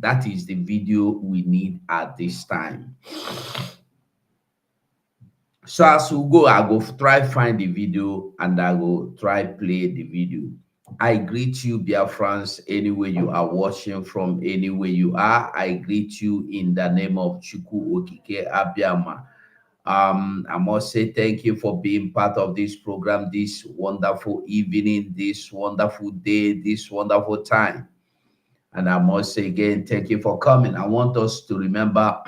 That is the video we need at this time. So as we go, I go try find the video and I go try play the video. I greet you, BIAFRANS, anywhere you are watching from, anywhere you are. I greet you in the name of Chuku Okike Abiama. I must say thank you for being part of this program, this wonderful evening, this wonderful day, this wonderful time. And I must say again, thank you for coming. I want us to remember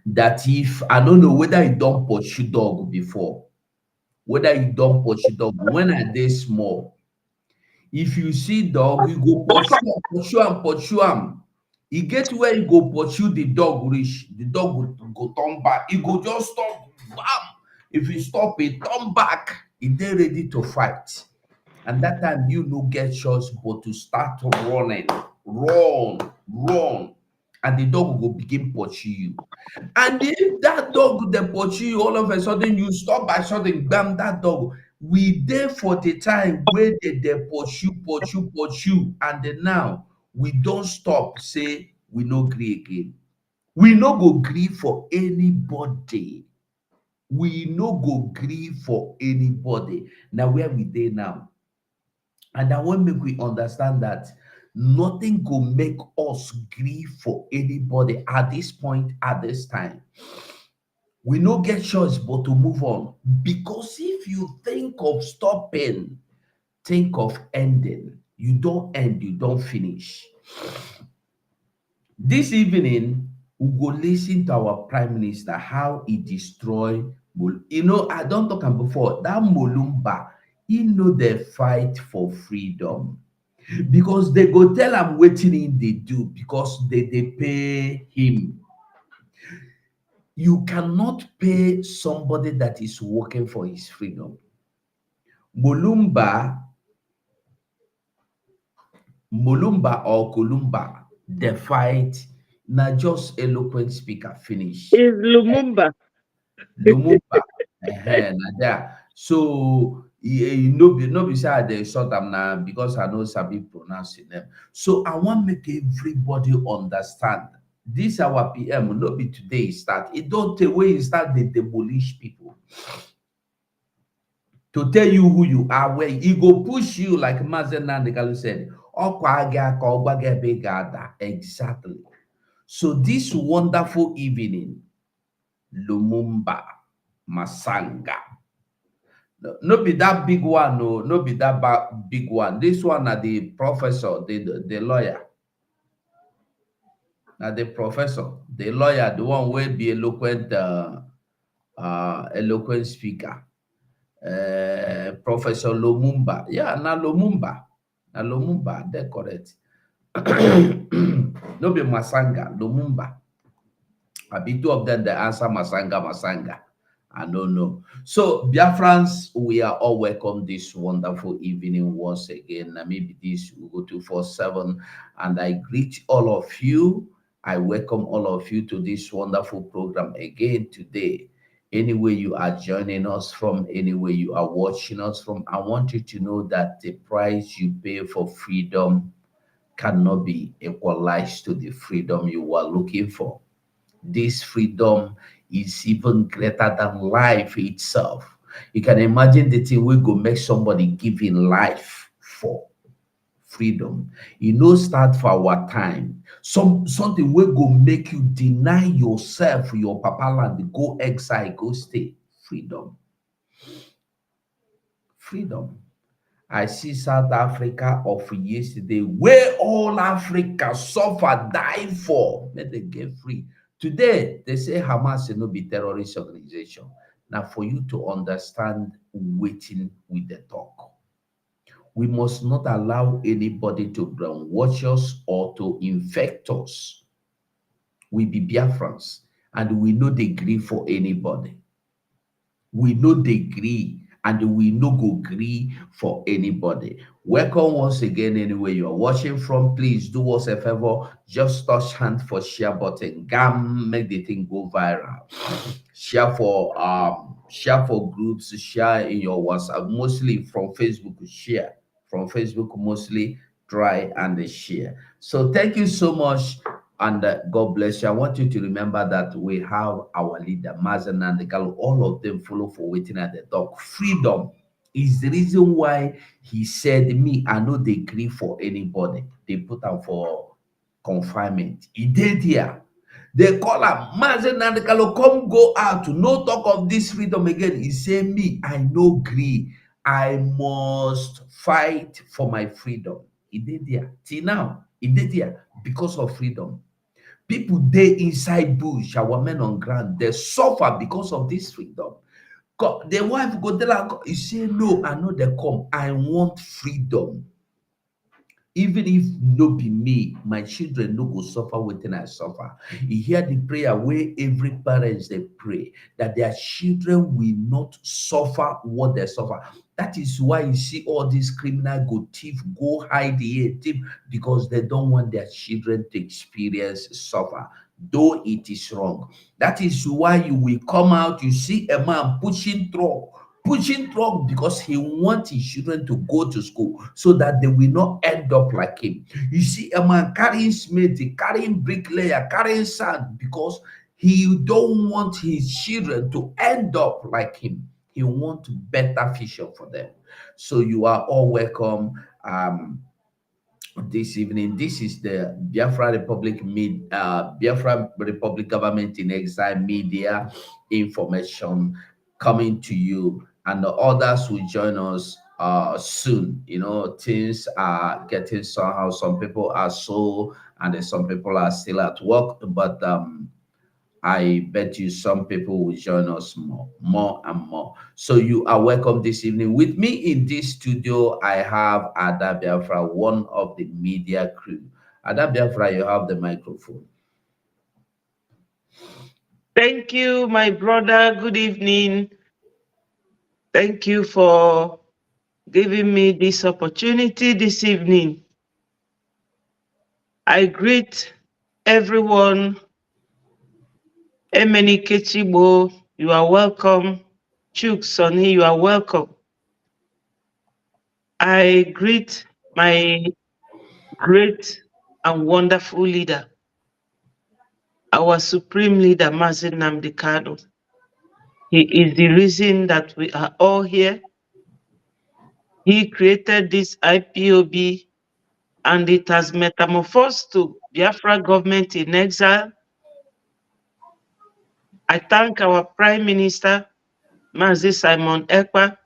that if, I don't know whether you don't pursue dog before, whether you don't pursue dog, when are they small? If you see dog, you go pursue am. E get where you go pursue the dog reach, the dog go turn back. E go just stop, bam. If you stop it, turn back, e dey ready to fight. And that time you no get choice but to start running, run, and the dog will begin pursue you. And if that dog dey pursue you, all of a sudden you stop by sudden, bam, that dog. We there for the time where they pursue, and then now we don't stop, say we no gree again. We no go gree for anybody. We no go gree for anybody. Now where we dey now? And I want make we understand that nothing go make us gree for anybody at this point, at this time. We no get choice but to move on. Because if you think of stopping, think of ending. You don't end, you don't finish. This evening, we go listen to our Prime Minister, how he destroy. You know, I don't talk about before, that Lumumba, he know the fight for freedom. Because they go tell him wetin they do, because they pay him. You cannot pay somebody that is working for his freedom. Lumumba or Kolumba, the fight, not just eloquent speaker finish. Is Lumumba. Lumumba, so no be say they short them now because I know sabi pronouncing them. So I want make everybody understand. This our PM no be today start. It don't take way you start they demolish people. To tell you who you are, where he go push you like Mazen Nandekalu said. Exactly. So this wonderful evening, Lumumba Masanga. No be that big one, no be that big one. This one are the professor, the lawyer. Now the professor, the lawyer, the one will be eloquent speaker. Professor Lumumba. Yeah, na Lumumba. Na Lumumba, they're correct. No be Masanga, Lumumba. I be two of them, the answer Masanga. I don't know. So, BIAFRANS, we are all welcome this wonderful evening once again. Maybe this will go 247. And I greet all of you. I welcome all of you to this wonderful program again today. Anywhere you are joining us from, anywhere you are watching us from, I want you to know that the price you pay for freedom cannot be equalized to the freedom you are looking for. This freedom is even greater than life itself. You can imagine the thing we go make somebody giving life for freedom. You know, start for our time. Something will go make you deny yourself your papa land, go exile, go stay. Freedom. I see South Africa of yesterday, where all Africa suffer, die for, let them get free. Today, they say Hamas will not be terrorist organization. Now, for you to understand, waiting with the talk. We must not allow anybody to brainwash us or to infect us. We be BIAFRANS, and we no degree for anybody. We no degree, and we no go agree for anybody. Welcome once again. Anywhere you are watching from, please do us a favor. Just touch hand for share button. Make the thing go viral. Share for groups. Share in your WhatsApp. Mostly from Facebook. Share from Facebook. Mostly try and share. So thank you so much, and God bless you. I want you to remember that we have our leader, Mazen and the girl, all of them follow for waiting at the door. Freedom is the reason why he said, me, I know they grieve for anybody. They put out for confinement. He did here. They call am Mazen Nandekalo, come go out. No talk of this freedom again. He say, me, I no gree. I must fight for my freedom. He did there. Till now, he did there because of freedom. People dey inside bush, our men on ground, they suffer because of this freedom. The wife go tell her, you say, no, I know they come. I want freedom. Even if no be me, my children no go suffer wetin I suffer. You hear the prayer where every parents they pray that their children will not suffer what they suffer. That is why you see all these criminal go thief, go hide the thief, because they don't want their children to experience suffer, though it is wrong. That is why you will come out, you see a man pushing truck because he wants his children to go to school so that they will not end up like him. You see a man carrying cement, carrying bricklayer, carrying sand because he don't want his children to end up like him. He wants better future for them. So you are all welcome. This evening. This is the Biafra Republic Government in Exile media information coming to you, and the others will join us soon. You know, things are getting somehow. Some people are so, and then some people are still at work, but I bet you some people will join us more and more. So you are welcome this evening. With me in this studio, I have Ada Biafra, one of the media crew. Ada Biafra, you have the microphone. Thank you, my brother. Good evening. Thank you for giving me this opportunity this evening. I greet everyone. Emeni Kechibo, you are welcome. Chuk Sonny, you are welcome. I greet my great and wonderful leader, our supreme leader, Mazen Nnamdi Kanu. He is the reason that we are all here. He created this IPOB and it has metamorphosed to Biafra government in exile. I thank our Prime Minister, Mazi Simon Ekpa,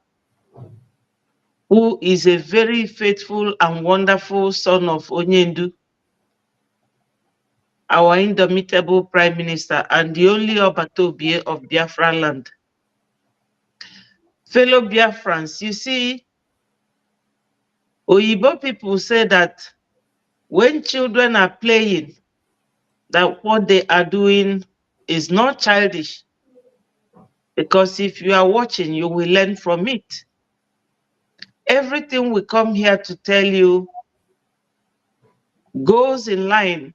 who is a very faithful and wonderful son of Onyendu, our indomitable Prime Minister and the only Obatobie of Biafra land. Fellow Biafrans, you see, Oyibo people say that when children are playing, that what they are doing is not childish. Because if you are watching, you will learn from it. Everything we come here to tell you goes in line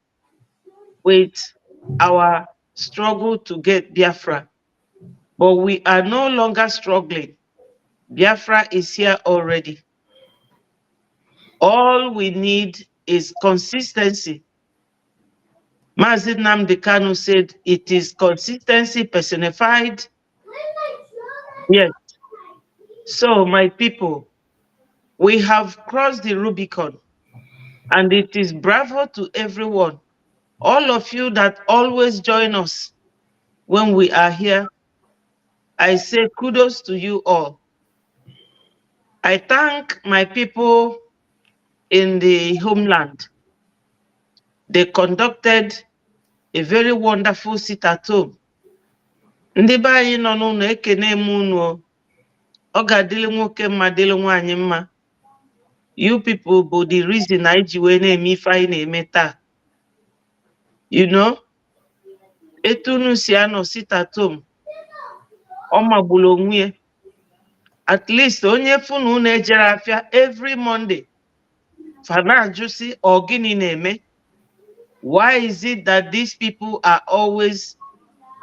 with our struggle to get Biafra. But we are no longer struggling. Biafra is here already. All we need is consistency. Mazi Nnamdi Kanu said it is consistency personified. Yes. So, my people, we have crossed the Rubicon, and it is bravo to everyone. All of you that always join us when we are here, I say kudos to you all. I thank my people in the homeland. They conducted a very wonderful sit at home. Ndị be anyị nọ n'ụlọ ekene m unu o. Ọ ga-adịlị nwoke mma dịlị nwaanyị mma. You people bụ the reason anyị ji wee na-eme ife anyị na-eme taa. You know, etu unu si anọ sit at home, ọ magburu onwe ya. At least onye funu unu ejere afịa every Monday. Fa na-ajụ sị ọ gịnị na-eme? Why is it that these people are always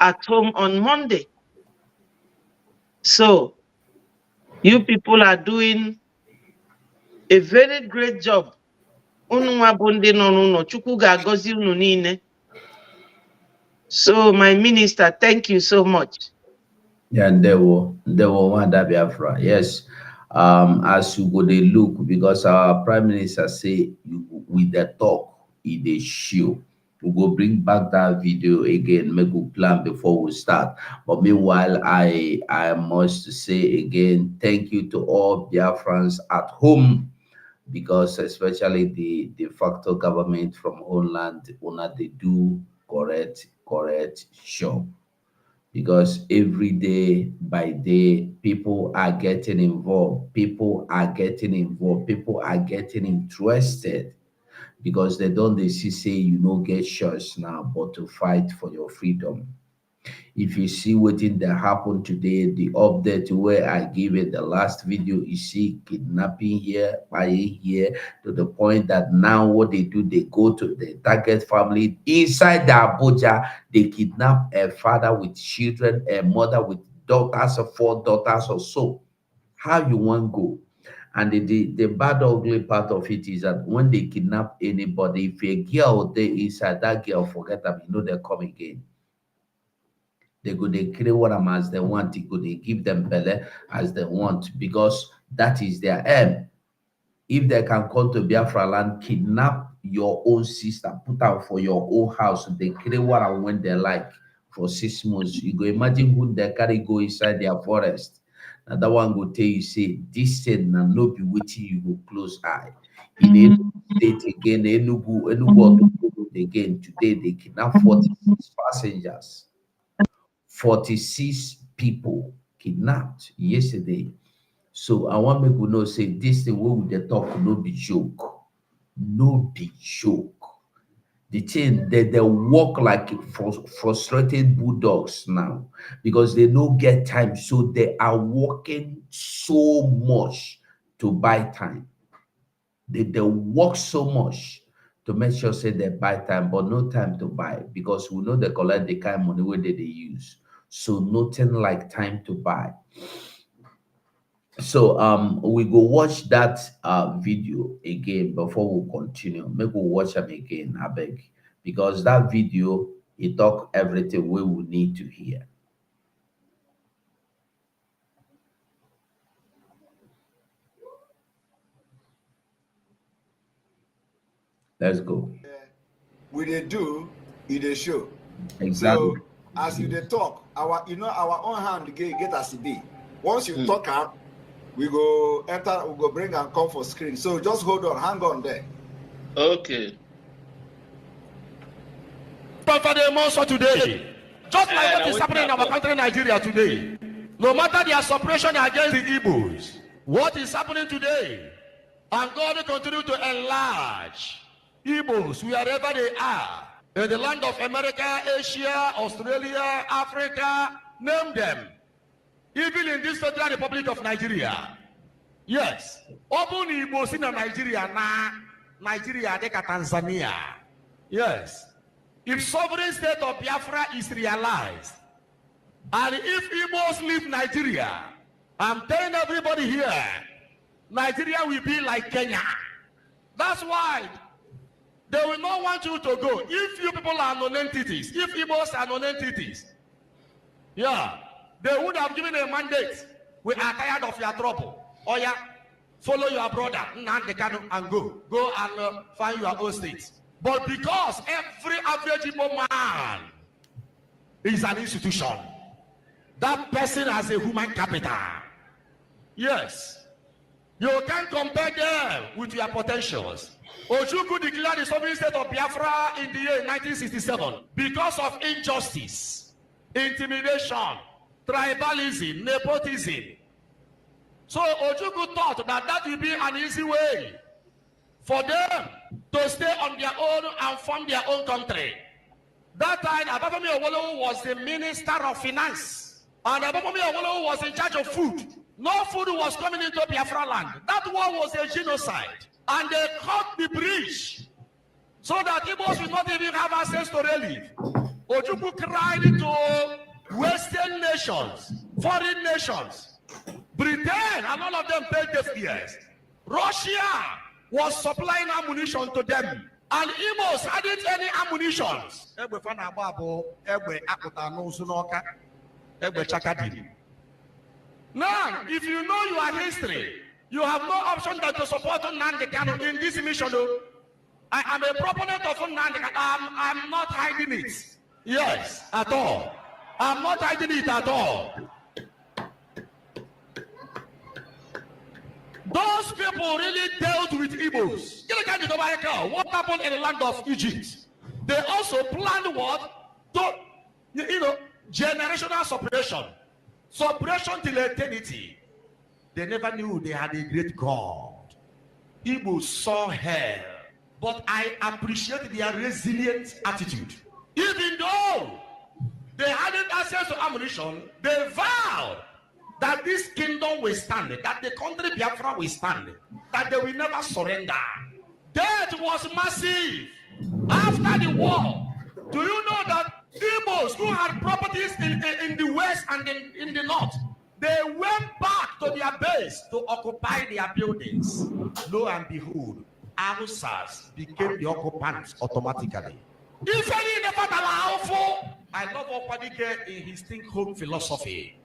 at home on Monday? So, you people are doing a very great job So my minister, thank you so much. Yeah, and there were one that Biafra. Yes. As you go they look, because our prime minister say with the talk in the show. We go bring back that video again, make we plan before we start. But meanwhile, I must say again, thank you to all Biafrans at home, because especially the de facto government from Holland, una they do correct show, because every day by day people are getting involved, people are getting interested, because they don't they see say you no get choice now but to fight for your freedom. If you see what in that happened today, the update where I give it the last video, you see kidnapping here, buying here, to the point that now what they do, they go to the target family inside the Abuja, they kidnap a father with children, a mother with daughters, or 4 daughters or so. How you want go? And the bad ugly part of it is that when they kidnap anybody, if a girl they inside, that girl forget them, you know they come again. They go they create what them as they want. They go they give them belly as they want, because that is their aim. If they can come to Biafra land, kidnap your own sister, put her for your own house, they create what and when they like for 6 months. You go imagine who they carry go inside their forest. Now that one go tell you say this thing now no be waiting, you go close eye. In Enugu state again, Enugu again today they kidnap 46 passengers. 46 people kidnapped yesterday. So I want people to know say this thing wey we dey talk no be joke. No be joke. The thing they walk like frustrated bulldogs now, because they no get time. So they are working so much to buy time. They work so much to make sure say they buy time, but no time to buy, because we know they collect the kind of money where they use. So nothing like time to buy. So we go watch that video again before we continue. Maybe we'll watch them again, I beg, because that video it talk everything we will need to hear. Let's go. We they do, they show. Exactly. So as you they talk, our own hand get as it be. Once you talk out, we go enter, we go bring and come for screen. So just hold on, hang on there. Okay. But for the most of today, just like what is happening in our country, Nigeria today, no matter their suppression against the Igbos, what is happening today, and God will continue to enlarge Igbos wherever they are, in the land of America, Asia, Australia, Africa, name them. Even in this Federal Republic of Nigeria. Yes. Open Igbos in Nigeria na Nigeria deka Tanzania. Yes. If sovereign state of Biafra is realized, and if Igbos leave Nigeria, I'm telling everybody here, Nigeria will be like Kenya. That's why they will not want you to go. If you people are non-entities, if Igbos are non-entities, yeah, they would have given a mandate. We are tired of your trouble. Oh yeah, follow your brother and go. Go and find your own state. But because every average Igbo man is an institution, that person has a human capital. Yes. You can't compare them with your potentials. Ojukwu declared the sovereign state of Biafra in the year 1967 because of injustice, intimidation, tribalism, nepotism. So Ojukwu thought that will be an easy way for them to stay on their own and form their own country. That time, Abafemi Awolowo was the Minister of Finance, and Abafemi Awolowo was in charge of food. No food was coming into Biafra land. That war was a genocide, and they cut the bridge so that Igbos will not even have access to relief. Ojukwu cried to Western nations, foreign nations, Britain, and all of them paid deaf ears. Russia was supplying ammunition to them. And Igbos hadn't any ammunition. Now, if you know your history, you have no option than to support Nnamdi Kanu in this mission. I am a proponent of Nnamdi Kanu. I'm not hiding it. Yes, at all. I'm not hiding it at all. Those people really dealt with Igbos. What happened in the land of Egypt? They also planned what? Generational separation. Separation till eternity. They never knew they had a great God. Igbos saw hell. But I appreciate their resilient attitude. Even though they hadn't access to ammunition, they vowed that this kingdom will stand, that the country Biafra will stand, that they will never surrender. Death was massive. After the war, do you know that Igbos who had properties in the west and in the north, they went back to their base to occupy their buildings. Lo and behold, Hausas became the occupants automatically. If any never I love Opadike in his think home philosophy.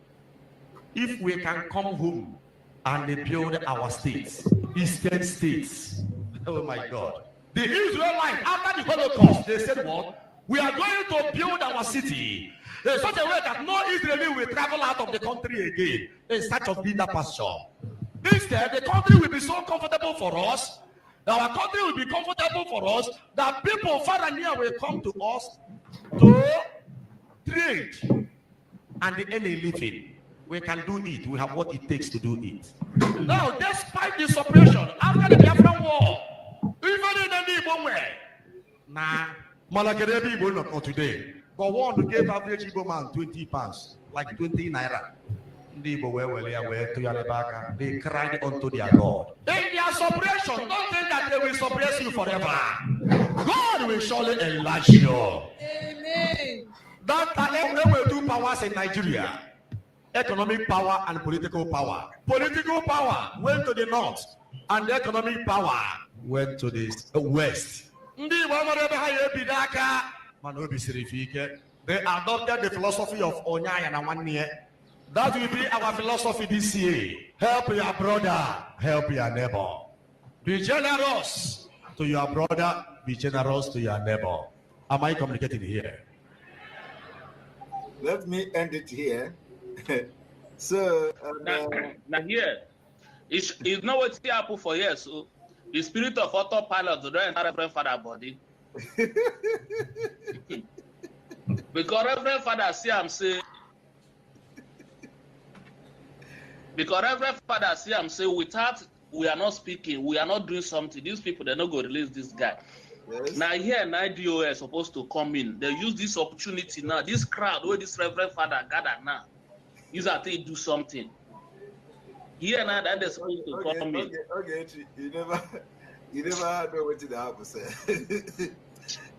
If we can come home and build our states, Eastern states. Oh my God. The Israelites, after the Holocaust, they said what? We are going to build our city in such a way that no Israeli will travel out of the country again in search of greener pasture. Instead, the country will be so comfortable for us, our country will be comfortable for us, that people far and near will come to us to trade and the early living. We can do it. We have what it takes to do it. Now, despite the suppression, after the Biafran War, even in the Igbo way, Malakerebi Igbo not today. But one gave average Igbo man 20 pounds, like 20 naira. They cried unto their God. In their suppression, don't think that they will suppress you forever. God will surely enlarge you. Amen. That time they will do powers in Nigeria. Economic power and political power. Political power went to the north, and the economic power went to the west. They adopted the philosophy of Onyaya and Wannie. That will be our philosophy this year. Help your brother, help your neighbor. Be generous to your brother, be generous to your neighbor. Am I communicating here? Let me end it here. So now here, it's not what happen for years. So the spirit of autopilot don't enter Reverend Father body. Because Reverend Father see I'm say. Because Reverend Father see I'm say without we are not speaking, we are not doing something. These people they're not going to release this guy. Yes. Now here, DOS is supposed to come in. They use this opportunity now. This crowd where this Reverend Father gather now. Is that they do something. Here now that they're supposed to come in. Okay. You never know what to happen, sir.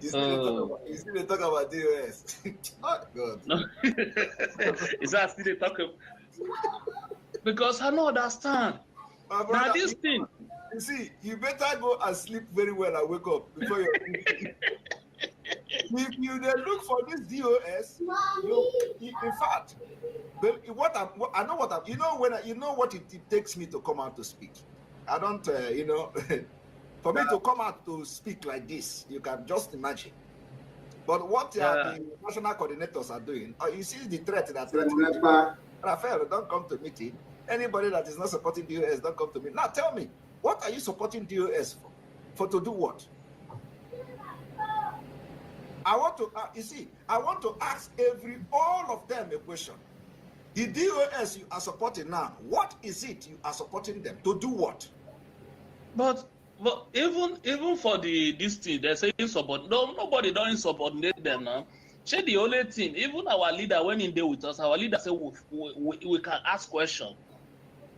You still talk about DOS. Oh God. No. Is that still they talk about? Because I don't understand. Brother, now this thing. You see, you better go and sleep very well and wake up before you. If you then look for this DOS, in fact, I know what you know when you know what it takes me to come out to speak. I don't, for me to come out to speak like this, you can just imagine. But what the national coordinators are doing, you see the threat that threatening. Raphael, don't come to meeting. Anybody that is not supporting DOS, don't come to me. Now tell me, what are you supporting DOS for? For to do what? I want to, I want to ask all of them a question. The DOS you are supporting now, what is it you are supporting them to do what? But even for this thing, they're saying support. No, nobody don't subordinate them now. Share the only thing. Even our leader went in there with us. Our leader said we can ask questions.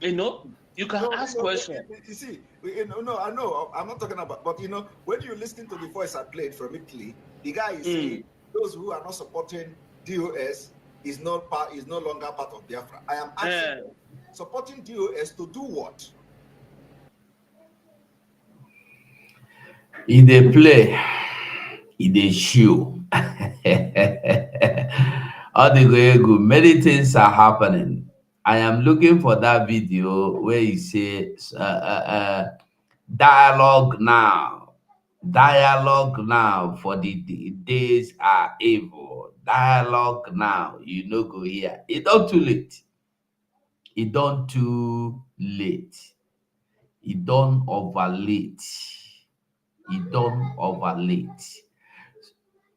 You can ask questions. You see, no, I know. I'm not talking about, but when you listen to the voice I played from Italy, the guy is saying those who are not supporting DOS is no longer part of Biafra. I am asking supporting DOS to do what? If they play, if they show. All the good, many things are happening. I am looking for that video where he says dialogue now. Dialogue now, for the days are evil. Dialogue now. You know, go here. It don't too late. It don't too late. It don't over late. It don't over late.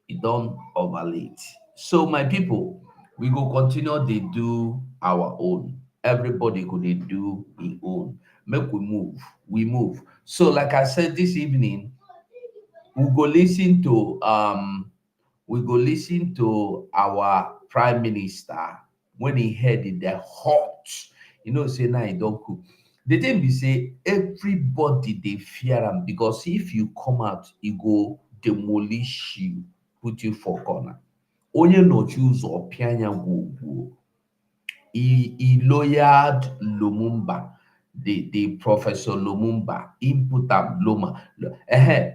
It don't over late. So my people, we go continue. They do our own. Everybody could they do his own. Make we move. We move. So like I said this evening, we go listen to our prime minister when he head in the hot. You know, say now he don't cook. The thing be say everybody they fear him because if you come out, he go demolish you, put you for corner. Onye no choose or pianya go. He lawyered Lumumba, the Professor Lumumba, input am Loma.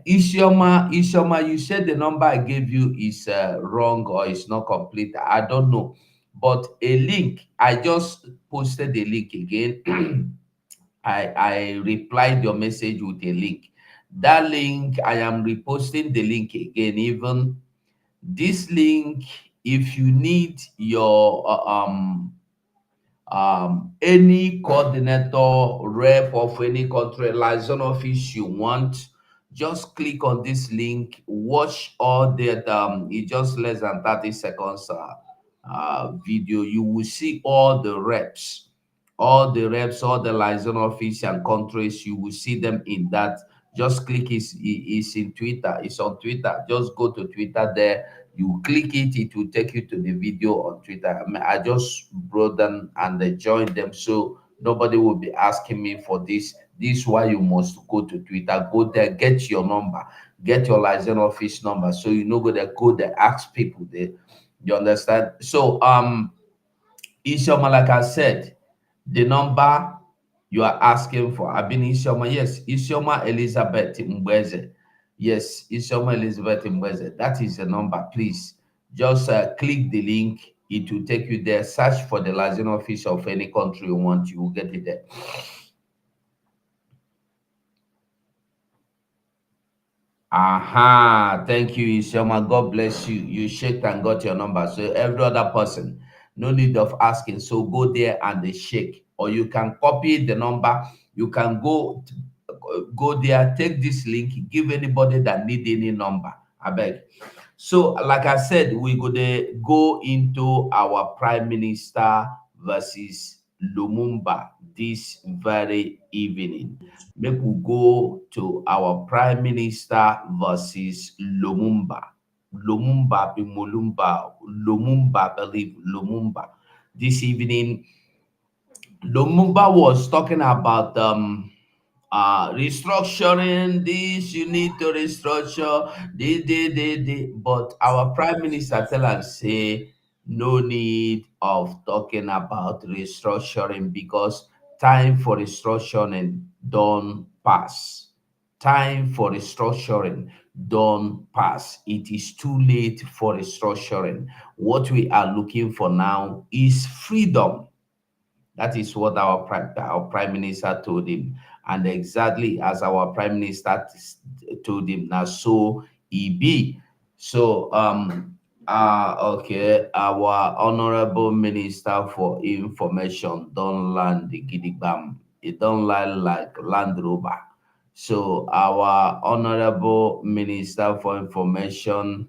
Isioma, you said the number I gave you is wrong or it's not complete. I don't know. But a link, I just posted the link again. I replied your message with a link. That link, I am reposting the link again. Even this link, if you need your any coordinator, rep of any country, liaison office you want, just click on this link, watch all that. It's just less than 30 seconds video. You will see all the reps, all the liaison office and countries. You will see them in that. Just click is in Twitter. It's on Twitter. Just go to Twitter there. You click it, it will take you to the video on Twitter. I just brought them and I joined them, so nobody will be asking me for this. This is why you must go to Twitter. Go there, get your number, get your license office number, so you know go there, ask people there. You understand? So Isioma, like I said, the number you are asking for, I've been Isioma. Yes, Isioma Elizabeth Mbweze. Yes, Isioma Elizabeth Mbweze. That is the number. Please just click the link. It will take you there. Search for the liaison office of any country you want. You will get it there. Aha, thank you, Isioma. God bless you. You shake and got your number. So every other person, no need of asking. So go there and they shake, or you can copy the number. You can go there, take this link, give anybody that need any number. I beg. So, like I said, we go into our Prime Minister versus Lumumba this very evening. Make we go to our Prime Minister versus Lumumba. Lumumba be Mulumba. Lumumba believe Lumumba. This evening, Lumumba was talking about restructuring this, you need to restructure this. But our prime minister tell us say no need of talking about restructuring because time for restructuring don't pass. Time for restructuring don't pass. It is too late for restructuring. What we are looking for now is freedom. That is what our prime minister told him, and exactly as our prime minister told him, now so he be. So okay, our honorable minister for information don't land the gidigbam. It don't land like Land Rover. So our honorable minister for information,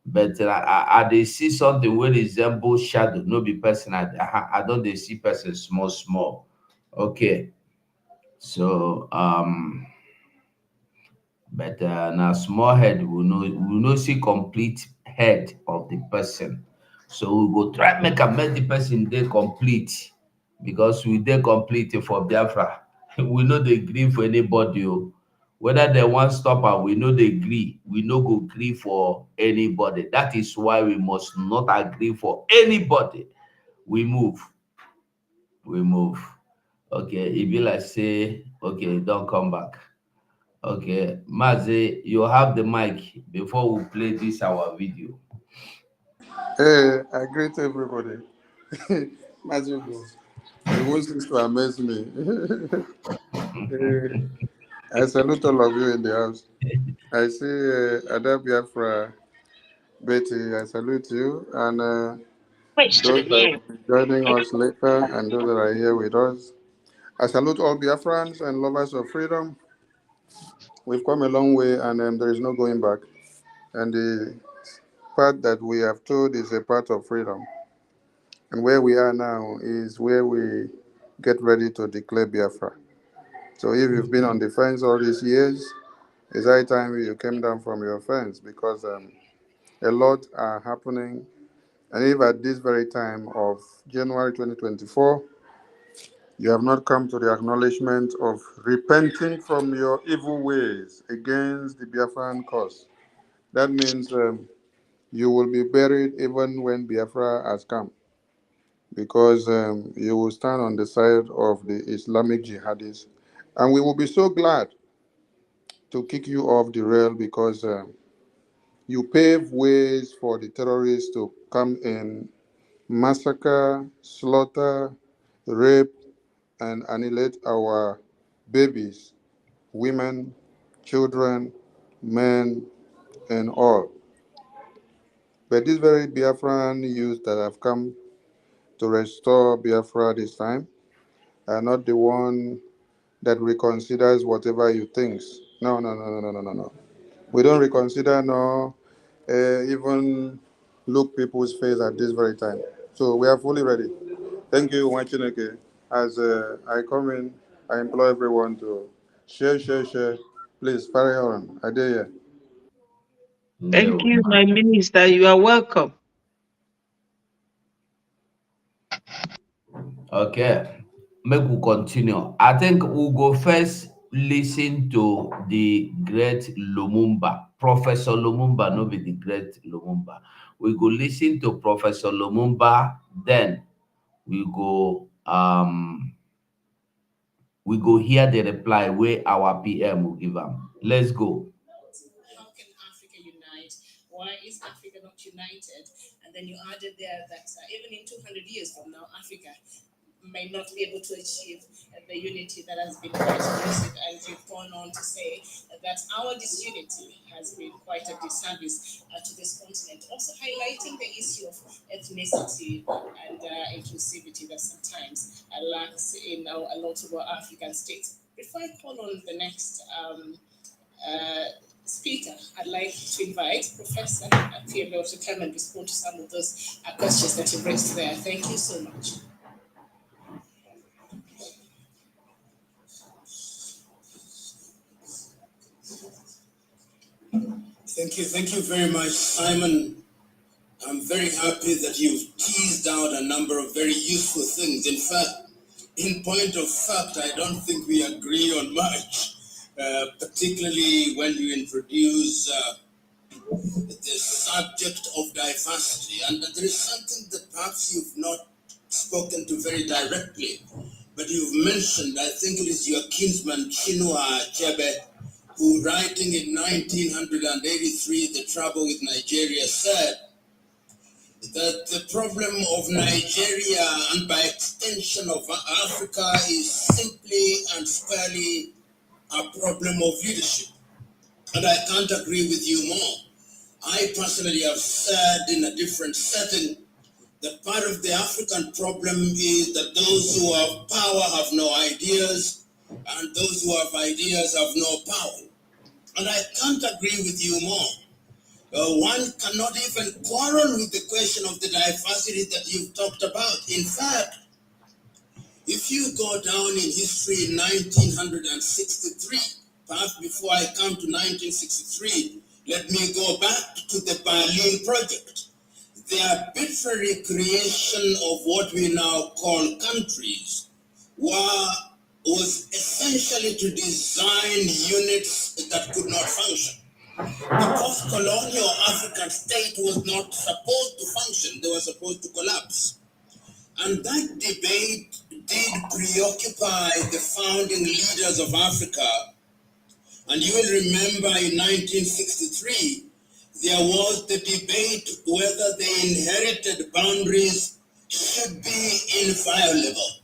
but I dey see something wey resemble shadow, no be person. I don't dey see person small. Okay, so but now small head we no see complete head of the person. So we go try make the person dey complete, because we dey complete for Biafra. We no dey gree for anybody. Whether they want stop am, we no dey gree. We no go gree for anybody. That is why we must not agree for anybody. We move. Okay, e be like say, okay, don't come back. Okay, Mazi, you have the mic before we play this our video. Hey, I greet everybody. Magical. You won't cease to amaze me. Hey, I salute all of you in the house. I see Ada Biafra, Betty, I salute you. And those that will be joining us later and those that are here with us. I salute all Biafrans and lovers of freedom. We've come a long way and there is no going back. And the path that we have told is a path of freedom. And where we are now is where we get ready to declare Biafra. So if you've been on the fence all these years, it's high time you came down from your fence because a lot are happening. And if at this very time of January 2024, you have not come to the acknowledgement of repenting from your evil ways against the Biafran cause, that means you will be buried even when Biafra has come, because you will stand on the side of the Islamic jihadists. And we will be so glad to kick you off the rail because you pave ways for the terrorists to come in, massacre, slaughter, rape, and annihilate our babies, women, children, men, and all. But these very Biafran youth that have come to restore Biafra this time are not the one that reconsiders whatever you think. No, no, no, no, no, no, no, no. We don't reconsider nor even look people's face at this very time. So we are fully ready. Thank you, Wachineke. As I come in, I implore everyone to share, share, share. Please, carry on. I dare you. Thank No. you, my minister. You are welcome. Okay, make we continue. I think we'll go first listen to the great Lumumba, Professor Lumumba, not be the great Lumumba. We go listen to Professor Lumumba, then we go hear the reply where our PM will give them. Let's go. How can Africa unite? Why is Africa not united? And then you added there that even in 200 years from now, Africa may not be able to achieve the unity that has been quite elusive. And you've gone on to say that our disunity has been quite a disservice to this continent. Also highlighting the issue of ethnicity and inclusivity that sometimes lacks in a lot of our African states. Before I call on the next speaker, I'd like to invite Professor PLO to come and respond to some of those questions that you raised there. Thank you so much. Thank you very much, Simon. I'm very happy that you've teased out a number of very useful things. In fact, in point of fact, I don't think we agree on much, particularly when you introduce the subject of diversity. And there is something that perhaps you've not spoken to very directly, but you've mentioned, I think it is your kinsman, Chinua Achebe, who, writing in 1983, The Trouble with Nigeria, said that the problem of Nigeria, and by extension of Africa, is simply and squarely a problem of leadership. And I can't agree with you more. I personally have said in a different setting that part of the African problem is that those who have power have no ideas, and those who have ideas have no power. And I can't agree with you more. One cannot even quarrel with the question of the diversity that you've talked about. In fact, if you go down in history in 1963, perhaps before I come to 1963, let me go back to the Berlin Project. The arbitrary creation of what we now call countries was essentially to design units that could not function. The post-colonial African state was not supposed to function. They were supposed to collapse. And that debate did preoccupy the founding leaders of Africa And you will remember in 1963, there was the debate whether the inherited boundaries should be inviolable.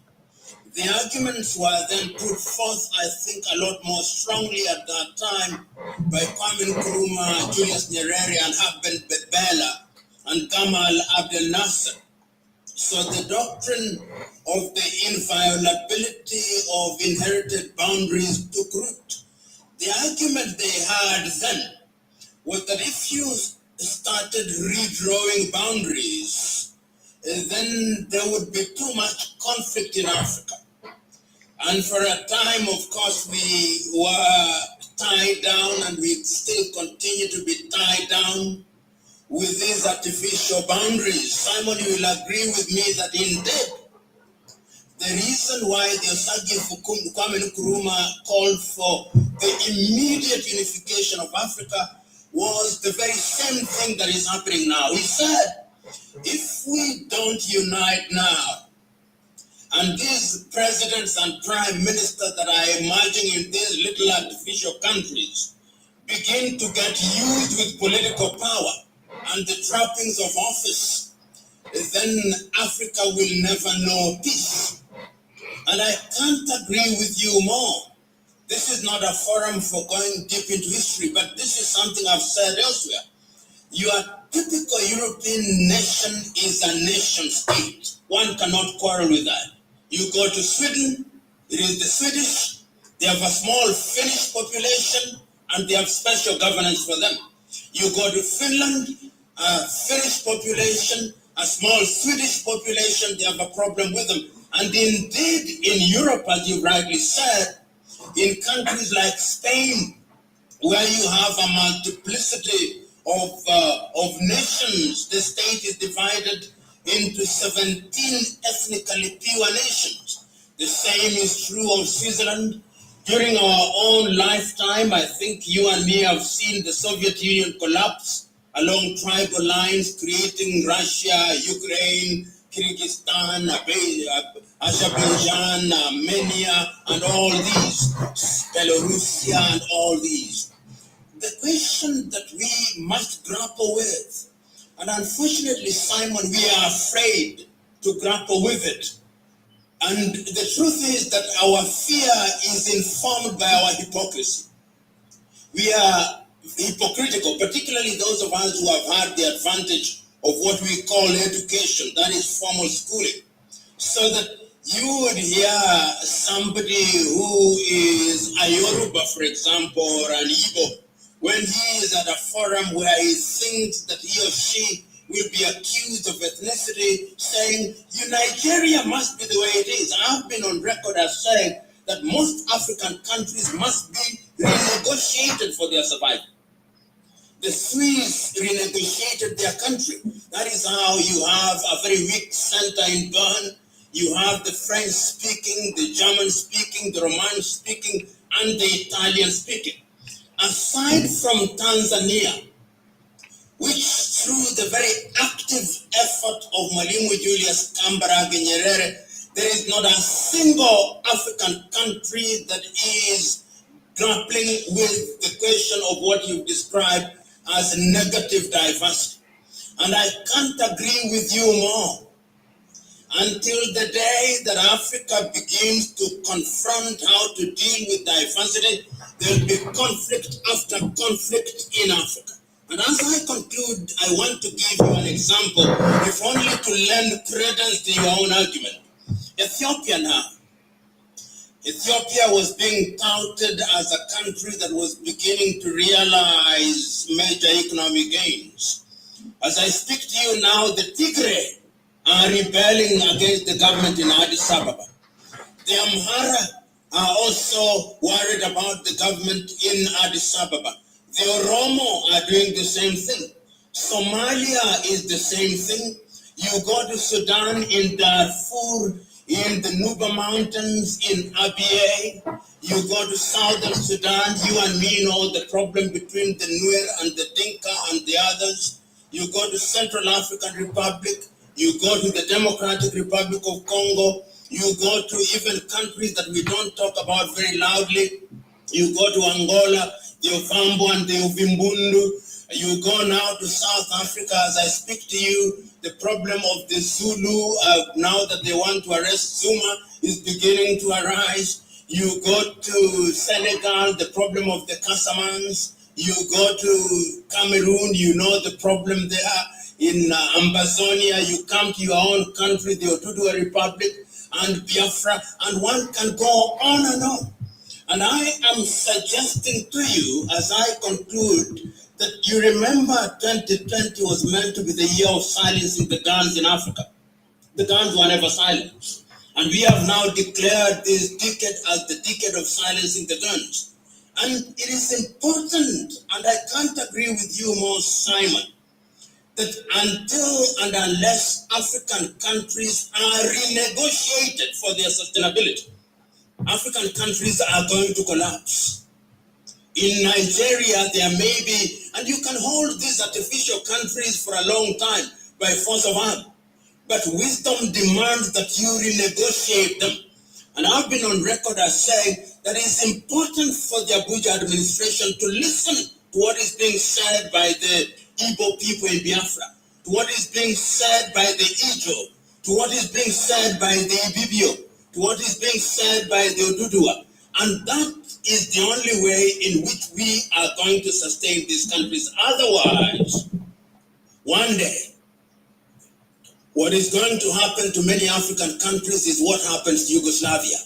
The arguments were then put forth, I think, a lot more strongly at that time by Kwame Nkrumah, Julius Nyerere, and Haben Bela, and Gamal Abdel Nasser. So the doctrine of the inviolability of inherited boundaries took root. The argument they had then was that if you started redrawing boundaries, then there would be too much conflict in Africa. And for a time, of course, we were tied down, and we still continue to be tied down with these artificial boundaries. Simon, you will agree with me that indeed, the reason why the Osagi Kwame Nkrumah called for the immediate unification of Africa was the very same thing that is happening now. He said, if we don't unite now, and these presidents and prime ministers that are emerging in these little artificial countries begin to get used with political power and the trappings of office, then Africa will never know peace. And I can't agree with you more. This is not a forum for going deep into history, but this is something I've said elsewhere. Your typical European nation is a nation state. One cannot quarrel with that. You go to Sweden, it is the Swedish, they have a small Finnish population, and they have special governance for them. You go to Finland, a Finnish population, a small Swedish population, they have a problem with them. And indeed, in Europe, as you rightly said, in countries like Spain, where you have a multiplicity of nations, the state is divided into 17 ethnically pure nations. The same is true of Switzerland. During our own lifetime, I think you and me have seen the Soviet Union collapse along tribal lines, creating Russia, Ukraine, Kyrgyzstan, Azerbaijan, Armenia, and all these, Belarusia, and all these. The question that we must grapple with, and unfortunately, Simon, we are afraid to grapple with it. And the truth is that our fear is informed by our hypocrisy. We are hypocritical, particularly those of us who have had the advantage of what we call education, that is formal schooling. So that you would hear somebody who is a Yoruba, for example, or an Igbo, when he is at a forum where he thinks that he or she will be accused of ethnicity, saying, Nigeria must be the way it is. I've been on record as saying that most African countries must be renegotiated for their survival. The Swiss renegotiated their country. That is how you have a very weak center in Bern. You have the French speaking, the German speaking, the Romanian speaking, and the Italian speaking. Aside from Tanzania, which through the very active effort of Mwalimu Julius Kambarage Nyerere, there is not a single African country that is grappling with the question of what you've described as negative diversity. And I can't agree with you more. Until the day that Africa begins to confront how to deal with diversity, there will be conflict after conflict in Africa. And as I conclude, I want to give you an example, if only to lend credence to your own argument. Ethiopia now. Ethiopia was being touted as a country that was beginning to realize major economic gains. As I speak to you now, the Tigray are rebelling against the government in Addis Ababa. The Amhara are also worried about the government in Addis Ababa. The Oromo are doing the same thing. Somalia is the same thing. You go to Sudan, in Darfur, in the Nuba Mountains, in Abyei. You go to Southern Sudan, you and me know the problem between the Nuer and the Dinka and the others. You go to Central African Republic, you go to the Democratic Republic of Congo, you go to even countries that we don't talk about very loudly, You go to Angola, the Ovambo and the Uvimbundu. You go now to South Africa. As I speak to you, the problem of the Zulu, now that they want to arrest Zuma, is beginning to arise. You go to Senegal, the problem of the Casamans. You go to Cameroon, you know the problem there. In Ambazonia, you come to your own country, the Oduduwa Republic, and Biafra, and one can go on and on. And I am suggesting to you, as I conclude, that you remember 2020 was meant to be the year of silencing the guns in Africa. The guns were never silenced. And we have now declared this decade as the decade of silencing the guns. And it is important, and I can't agree with you more, Simon, that until and unless African countries are renegotiated for their sustainability, African countries are going to collapse. In Nigeria, there may be, and you can hold these artificial countries for a long time by force of arm, but wisdom demands that you renegotiate them. And I've been on record as saying that it's important for the Abuja administration to listen to what is being said by the Igbo people in Biafra, to what is being said by the Ijo, to what is being said by the Ibibio, to what is being said by the Oduduwa. And that is the only way in which we are going to sustain these countries. Otherwise, one day, what is going to happen to many African countries is what happens to Yugoslavia.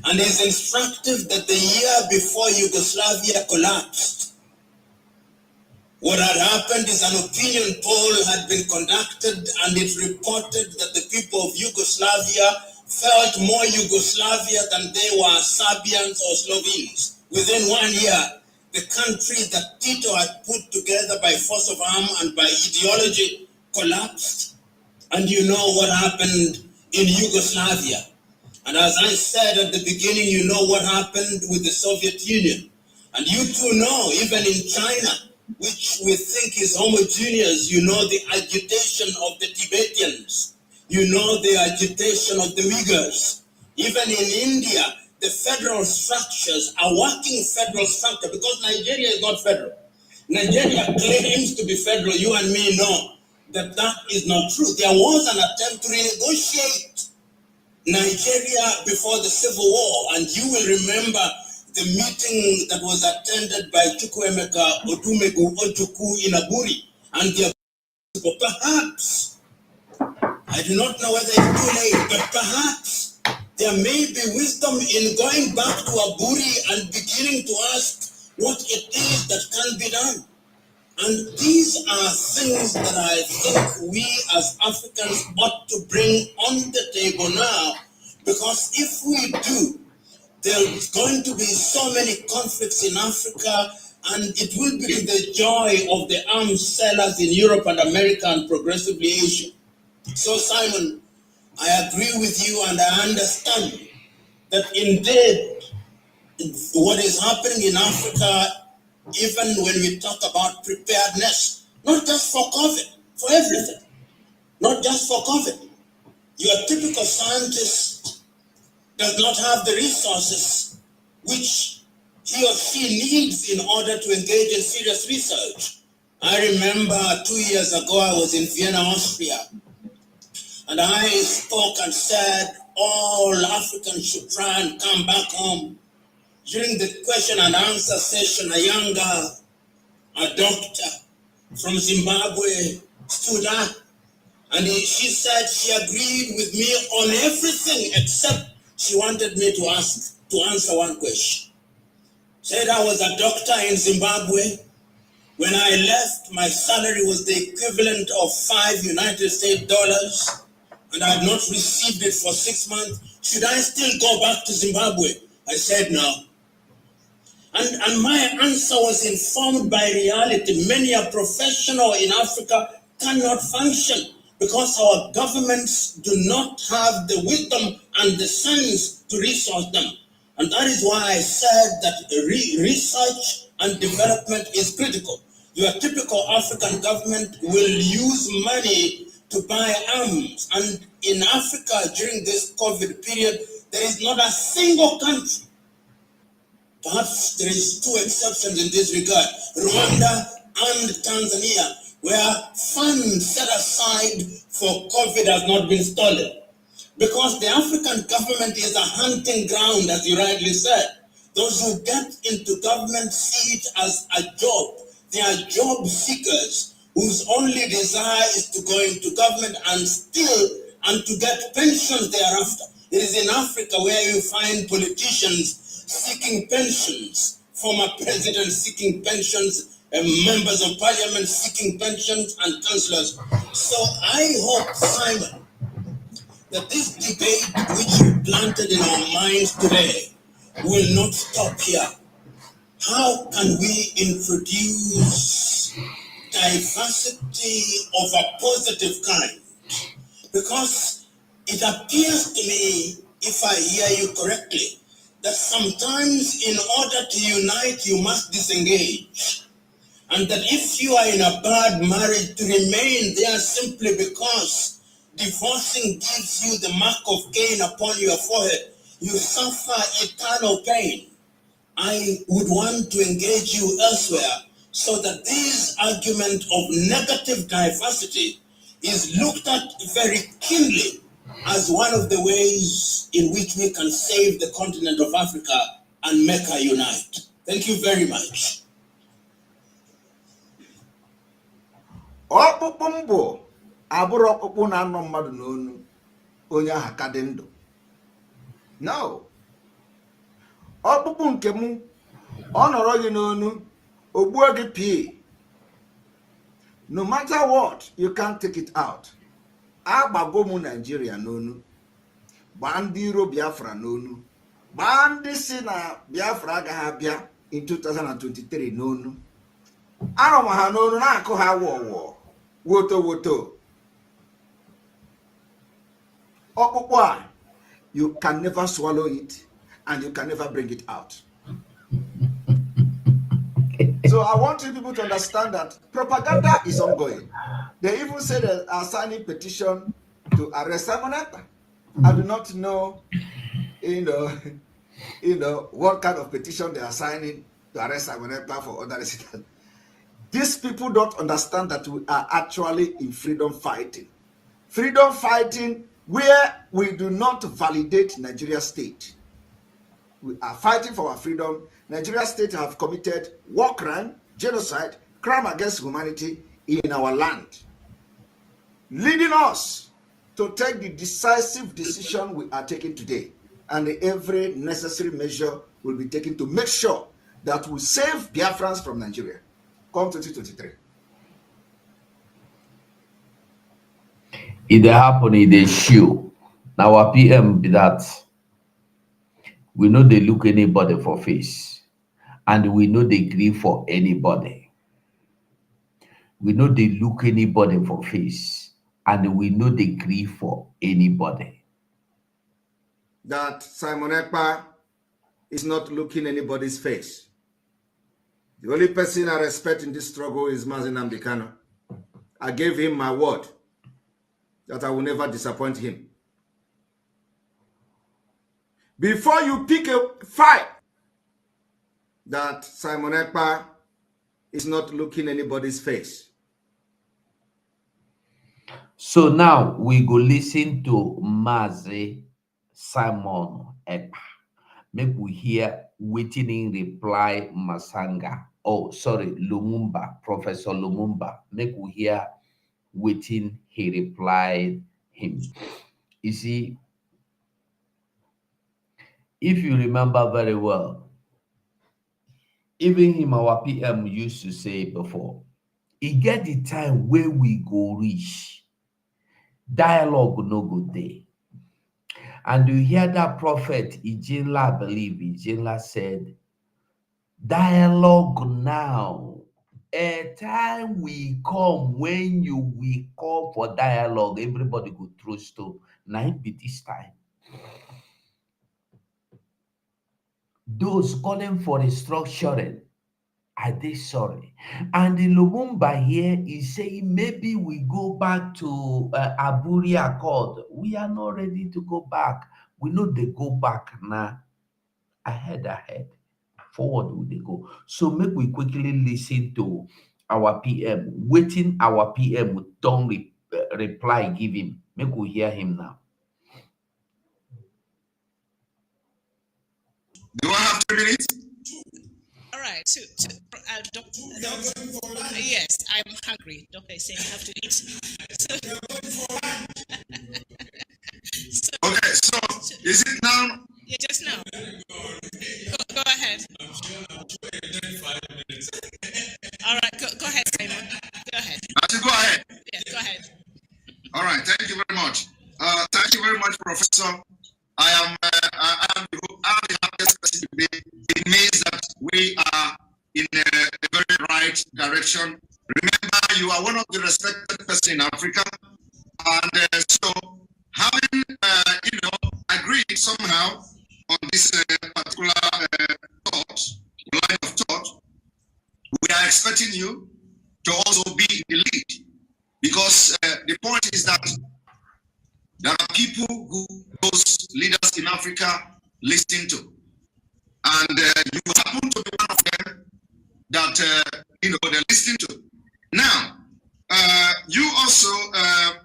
And it's instructive that the year before Yugoslavia collapsed, what had happened is an opinion poll had been conducted, and it reported that the people of Yugoslavia felt more Yugoslavia than they were Serbians or Slovenes. Within 1 year, the country that Tito had put together by force of arm and by ideology collapsed. And you know what happened in Yugoslavia. And as I said at the beginning, you know what happened with the Soviet Union. And you too know, even in China, which we think is homogeneous, you know the agitation of the Tibetans. You know the agitation of the Uyghurs. Even in India, the federal structures are working federal structure, because Nigeria is not federal. Nigeria claims to be federal. You and me know that that is not true. There was an attempt to renegotiate Nigeria before the Civil War, and you will remember the meeting that was attended by Chukwuemeka Odumegu Ojukwu in Aburi, and perhaps, I do not know whether it's too late, but perhaps there may be wisdom in going back to Aburi and beginning to ask what it is that can be done. And these are things that I think we as Africans ought to bring on the table now, because if we do, there's going to be so many conflicts in Africa, and it will be to the joy of the arms sellers in Europe and America and progressively Asia. So, Simon, I agree with you, and I understand that indeed what is happening in Africa, even when we talk about preparedness, not just for COVID, for everything, not just for COVID. Your typical scientist does not have the resources which he or she needs in order to engage in serious research. I remember 2 years ago, I was in Vienna, Austria, and I spoke and said all Africans should try and come back home. During the question and answer session, a young girl, a doctor from Zimbabwe, stood up, and she said she agreed with me on everything except she wanted me to answer one question. Said I was a doctor in Zimbabwe. When I left, my salary was the equivalent of $5 United States, and I had not received it for 6 months. Should I still go back to Zimbabwe? I said no. And my answer was informed by reality. Many a professional in Africa cannot function because our governments do not have the wisdom and the sense to resource them. And that is why I said that research and development is critical. Your typical African government will use money to buy arms. And in Africa during this COVID period, there is not a single country Perhaps there is two exceptions in this regard, Rwanda and Tanzania, where funds set aside for COVID has not been stolen. Because the African government is a hunting ground, as you rightly said. Those who get into government see it as a job. They are job seekers whose only desire is to go into government and steal and to get pensions thereafter. It is in Africa where you find politicians seeking pensions, former presidents seeking pensions, and members of parliament seeking pensions, and councillors. So I hope, Simon, that this debate which you planted in our minds today will not stop here. How can we introduce diversity of a positive kind? Because it appears to me, if I hear you correctly, that sometimes in order to unite, you must disengage. And that if you are in a bad marriage, to remain there simply because divorcing gives you the mark of Cain upon your forehead, you suffer eternal pain. I would want to engage you elsewhere so that this argument of negative diversity is looked at very keenly as one of the ways in which we can save the continent of Africa and make her unite. Thank you very much. Ọkpụkpụ mbụ abụrụ ọkpụkpụ na-anọ mmadụ n'onu onye aha ka dị ndụ. No. Ọkpụkpụ nke m ọ nọrọ gị n'onu ogbuo gị pii. No matter what, you can't take it out. Agbago m Nigeria n'onu, gbaa ndị iro Biafra n'onu, gbaa ndị si na Biafra agaghị abịa in 2023 n'onu. Anọ m ha n'onu na-akụ ha wọwọ woto woto. Ọkpụkpụ a, you can never swallow it and you can never bring it out. So I want you people to understand that propaganda is ongoing. They even say they are signing petition to arrest Simon Ekpa. I do not know, what kind of petition they are signing to arrest Simon Ekpa for other reasons. These people don't understand that we are actually in freedom fighting. Freedom fighting where we do not validate Nigeria state. We are fighting for our freedom. Nigeria state have committed war crime, genocide, crime against humanity in our land, leading us to take the decisive decision we are taking today. And every necessary measure will be taken to make sure that we save Biafrans from Nigeria come 2023. It happen, it show. Now our PM be that we know they look anybody for face, and we know they grieve for anybody. We know they look anybody for face, and we know they grieve for anybody. That Simon Ekpa is not looking anybody's face. The only person I respect in this struggle is Mazi Nnamdi Kanu. I gave him my word that I will never disappoint him. Before you pick a fight, that Simon Ekpa is not looking anybody's face. So now we go listen to Mazi Simon Ekpa. Make we hear waiting in reply Masanga. Oh, sorry, Lumumba, Professor Lumumba. Make we hear waiting he replied him. You see, if you remember very well, even him, our PM used to say before, he get the time where we go reach. Dialogue no good day. And you hear that prophet, Ijinla, I believe, Ijinla said, dialogue now. A time we come when you will call for dialogue, everybody go through stone. Now it be this time. Those calling for restructuring, are they sorry? And the Lumumba here is saying maybe we go back to Aburi Accord. We are not ready to go back. We know they go back now. Ahead. Forward will they go. So make we quickly listen to our PM, waiting our PM with don't reply, give him. Make we hear him now. Do I have 2 minutes? All right. Doctor, yes, I'm hungry. Doctor is saying I have to eat. Okay, so is it now? Yeah, just now. Go ahead. All right, go ahead, Simon. Go ahead. I should go ahead. Yes, go ahead. All right, thank you very much. Thank you very much, Professor. I am the happiest person today. It means that we are in a very right direction. Remember, you are one of the respected persons in Africa, and so having agreed somehow on this particular line of thought, we are expecting you to also be in the lead, because the point is that there are people who those leaders in Africa listen to, and you happen to be one of them that they're listening to. Now, you also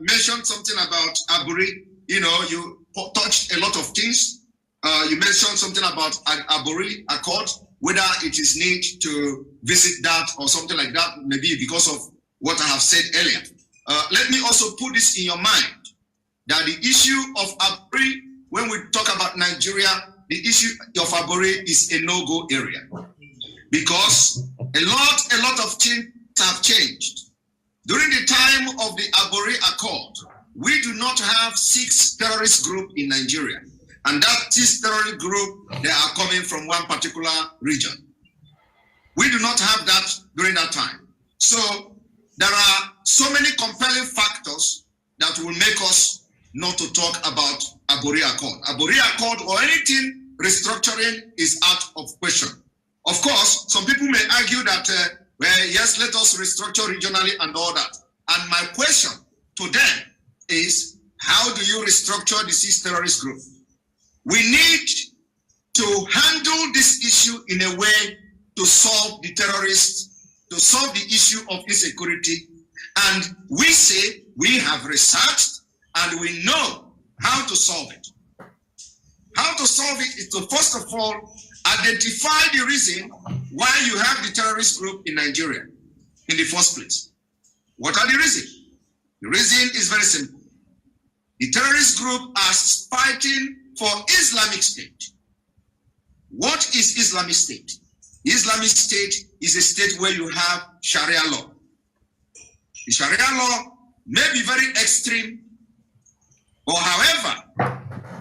mentioned something about Aburi. You touched a lot of things. You mentioned something about Aburi Accord, whether it is need to visit that or something like that, maybe because of what I have said earlier. Let me also put this in your mind, that the issue of Aburi, when we talk about Nigeria, the issue of Aburi is a no-go area, because a lot of things have changed. During the time of the Aburi Accord, we do not have 6 terrorist groups in Nigeria. And that 6 terrorist group, they are coming from one particular region. We do not have that during that time. So there are so many compelling factors that will make us not to talk about Aburi Accord. Aburi Accord or anything restructuring is out of question. Of course, some people may argue that, yes, let us restructure regionally and all that. And my question to them is, how do you restructure the 6 terrorist group? We need to handle this issue in a way to solve the terrorists, to solve the issue of insecurity. And we say we have researched and we know how to solve it. How to solve it is to, first of all, identify the reason why you have the terrorist group in Nigeria in the first place. What are the reasons? The reason is very simple. The terrorist group are fighting for Islamic State. What is Islamic State? Islamic State is a state where you have Sharia law. The Sharia law may be very extreme, but however,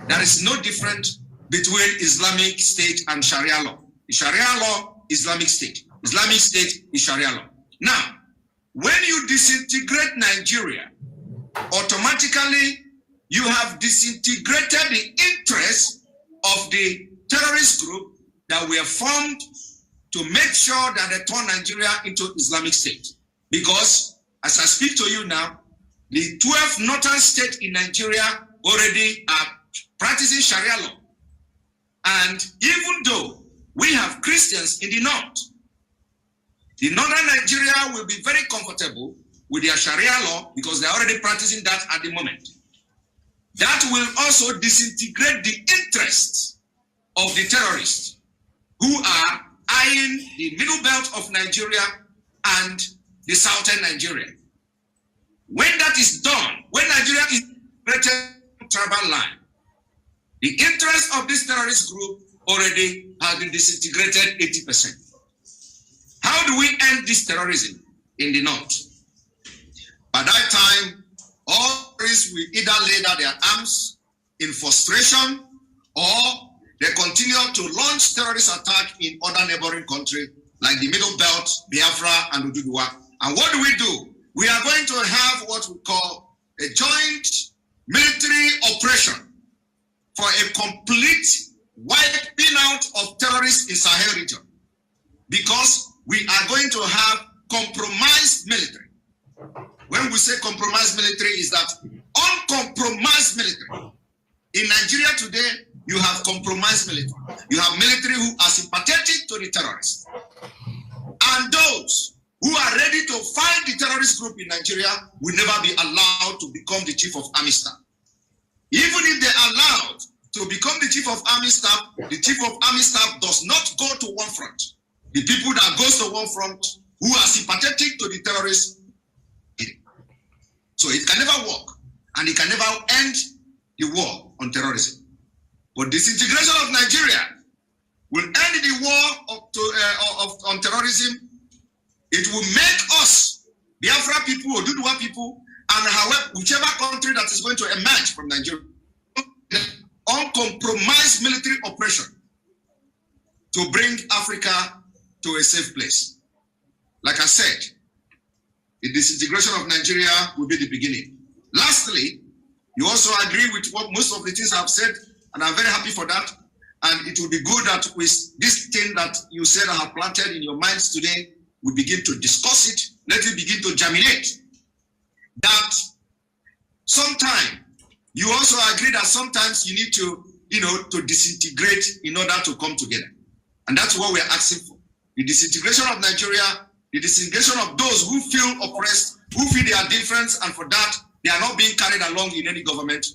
there is no difference between Islamic State and Sharia law. The Sharia law, Islamic State. Islamic State is Sharia law. Now, when you disintegrate Nigeria, automatically you have disintegrated the interest of the terrorist group that were formed to make sure that they turn Nigeria into Islamic State. Because, as I speak to you now, the 12 northern states in Nigeria already are practicing Sharia law. And even though we have Christians in the north, the northern Nigeria will be very comfortable with their Sharia law because they're already practicing that at the moment. That will also disintegrate the interests of the terrorists who are eyeing the middle belt of Nigeria and the southern Nigeria. When that is done, when Nigeria is created tribal line, the interest of this terrorist group already has been disintegrated 80%. How do we end this terrorism in the north? By that time, all terrorists will either lay down their arms in frustration, or they continue to launch terrorist attacks in other neighboring countries like the Middle Belt, Biafra, and Ududua. And what do? We are going to have what we call a joint military operation for a complete wiping out of terrorists in Sahel region, because we are going to have compromised military. When we say compromised military, is that uncompromised military. In Nigeria today, you have compromised military. You have military who are sympathetic to the terrorists. And those who are ready to fight the terrorist group in Nigeria will never be allowed to become the chief of army staff. Even if they're allowed to become the chief of army staff, the chief of army staff does not go to one front. The people that goes to one front who are sympathetic to the terrorists, so it can never work, and it can never end the war on terrorism. But disintegration of Nigeria will end the war on terrorism. It will make us, Biafra people or Duduwa people, and however, whichever country that is going to emerge from Nigeria, uncompromised military operation to bring Africa to a safe place. Like I said, the disintegration of Nigeria will be the beginning. Lastly, you also agree with what most of the things I've said, and I'm very happy for that. And it will be good that with this thing that you said I have planted in your minds today, we begin to discuss it. Let it begin to germinate. That sometime, you also agree that sometimes you need to, to disintegrate in order to come together. And that's what we're asking for. The disintegration of Nigeria, the disintegration of those who feel oppressed, who feel they are different, and for that, they are not being carried along in any government.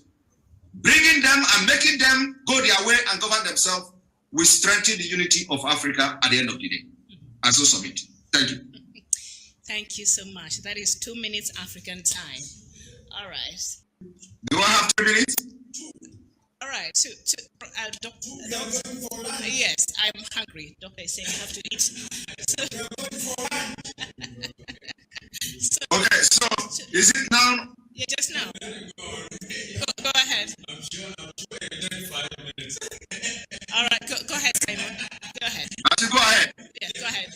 Bringing them and making them go their way and govern themselves will strengthen the unity of Africa at the end of the day. And so submit. Thank you. Thank you so much. That is 2 minutes African time. All right. Do I have 2 minutes? All right. Yes, I'm hungry. Doctor is saying I have to eat. Okay, so is it now? Yeah, just now. Go ahead. I'm sure 5 minutes. All right, go ahead, Simon. Go ahead. I should go ahead. Yeah, go ahead.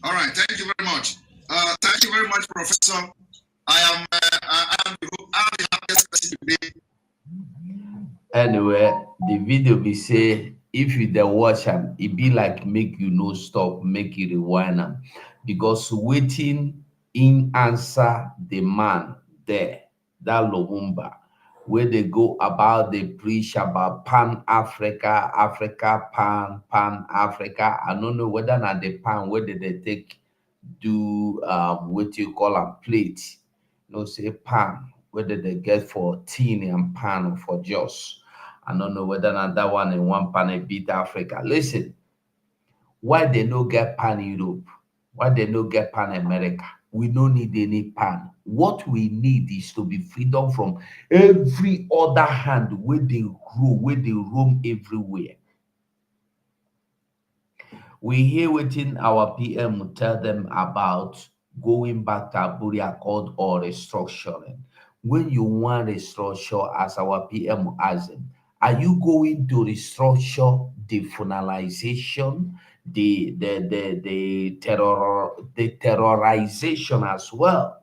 All right, thank you very much. Thank you very much, Professor. I am the happiest person today. Anyway, the video be say if you dey watch am, it be like make you no stop, make you rewind am, because waiting in answer the man there, that Lumumba, where they go about they preach about Pan Africa, Africa, Pan Africa. I don't know whether not the pan where did they take do what you call a plate, say pan, whether they get for tin and pan for just. I don't know whether not that one in one pan beat Africa. Listen, why they no get pan Europe? Why they no get pan America? We don't need any pan. What we need is to be freedom from every other hand where they grow, where they roam everywhere. We hear within our PM will tell them about going back to Aburi Accord or restructuring. When you want restructure, as our PM asks them, are you going to restructure the finalization, the terrorization as well?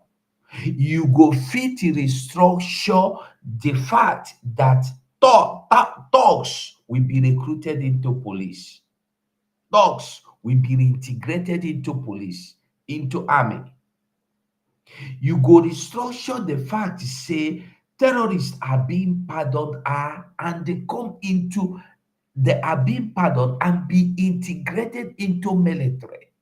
You go fit restructure the fact that thugs will be recruited into police. Thugs will be integrated into police, into army. You go restructure the fact, say terrorists are being pardoned and they come into, they are being pardoned and be integrated into military.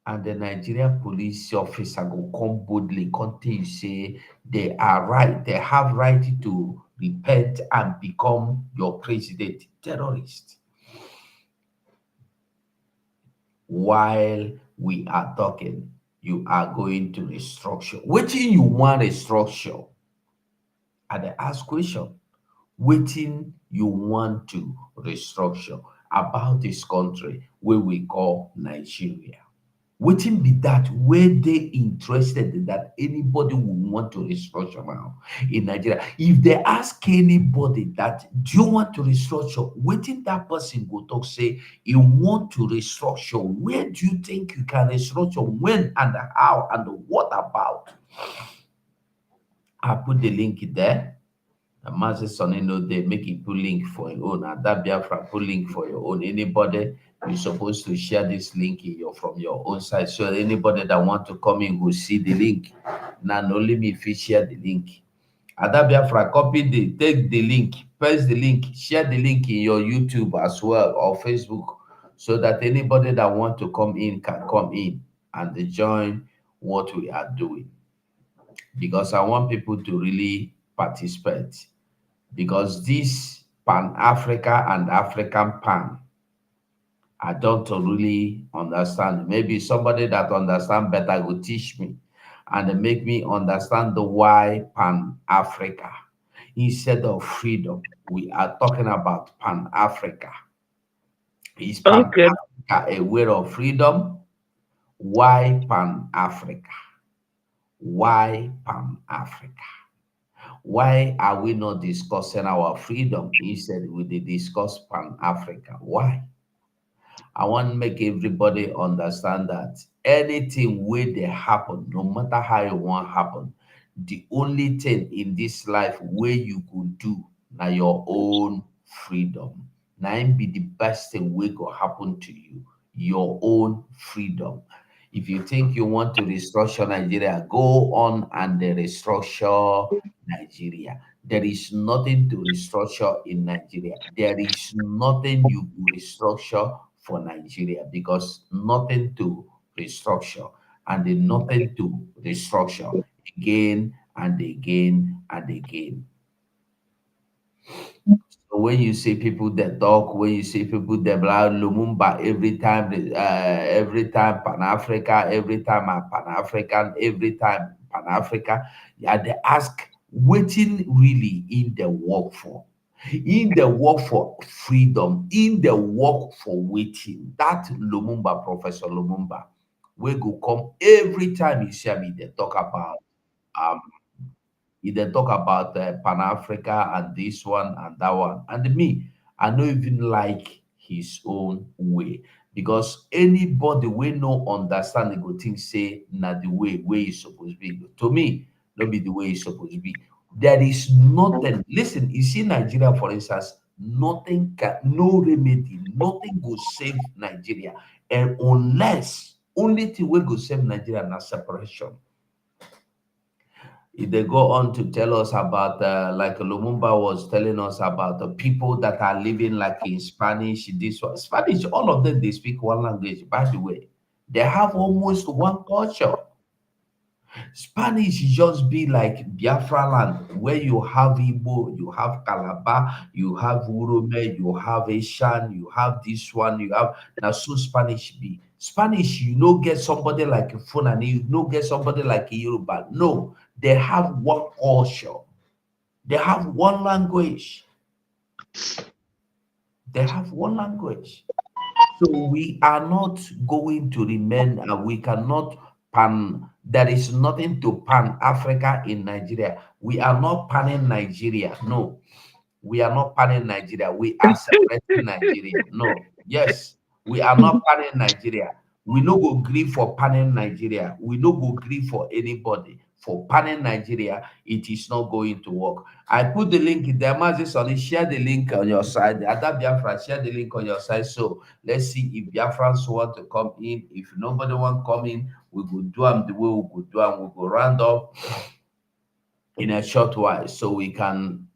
And the Nigerian police officer go come boldly, continue say they are right, they have right to repent and become your president. Terrorist. While we are talking, you are going to restructure. Waiting you want restructure. And I ask question. Waiting you want to restructure about this country where we call Nigeria. Waiting be that where they interested that anybody will want to restructure now in Nigeria. If they ask anybody that do you want to restructure, waiting that person go talk say you want to restructure. Where do you think you can restructure? When and how and what about? I put the link there. And Master Sonny know they make it put link for your own. And that Biafra put link for your own. Anybody you're supposed to share this link from your own side. So anybody that want to come in will see the link. Now only me if you share the link. Ada Biafra, take the link, paste the link, share the link in your YouTube as well or Facebook, so that anybody that want to come in can come in and join what we are doing. Because I want people to really participate. Because this Pan-Africa and African Pan, I don't really understand. Maybe somebody that understand better will teach me and make me understand the why Pan-Africa. Instead of freedom, we are talking about Pan-Africa. Is Okay. Pan-Africa a way of freedom? Why Pan-Africa? Why Pan-Africa? Why are we not discussing our freedom? Instead, we discuss Pan-Africa. Why? I want to make everybody understand that anything where they happen, no matter how it want happen, the only thing in this life where you could do now your own freedom. Now it be the best thing will go happen to you, your own freedom. If you think you want to restructure Nigeria, go on and restructure Nigeria. There is nothing to restructure in Nigeria. There is nothing you could restructure for Nigeria, because nothing to restructure and then nothing to restructure again and again and again. So when you see people that talk, when you see people that blah Lumumba every time Pan Africa, every time a Pan African, every time Pan Africa, yeah, they ask waiting really in the work for. In the work for freedom, in the work for waiting. That Lumumba, Professor Lumumba, we go come every time you see me, they talk about um they talk about Pan Africa and this one and that one. And me, I don't even like his own way, because anybody we no understand the good thing say na the way it's supposed to be. To me, not be the way it's supposed to be. There is nothing. Listen, you see Nigeria, for instance, nothing can, no remedy, nothing will save Nigeria, and unless only thing we go save Nigeria na separation. If they go on to tell us about, like Lumumba was telling us about the people that are living like in Spanish, this one, Spanish, all of them, they speak one language, by the way. They have almost one culture. Spanish just be like Biafra land, where you have Igbo, you have Calabar, you have Urume, you have Ashan, you have this one, you have now. So Spanish be Spanish. You no get somebody like a Funani, you no get somebody like a Yoruba. No, they have one culture, they have one language, they have one language. So we are not going to remain, and we cannot pan. There is nothing to pan Africa in Nigeria. We are not panning Nigeria. No, we are not panning Nigeria. We are separating Nigeria. No, yes, we are not panning Nigeria. We no go agree for panning Nigeria. We no go agree for anybody for panning Nigeria. It is not going to work. I put the link in there. Mazis, share the link on your side. Ada Biafra, share the link on your side. So let's see if Biafrans want to come in. If nobody want to come in, we will do them the way we will do them. We will round up in a short while so we can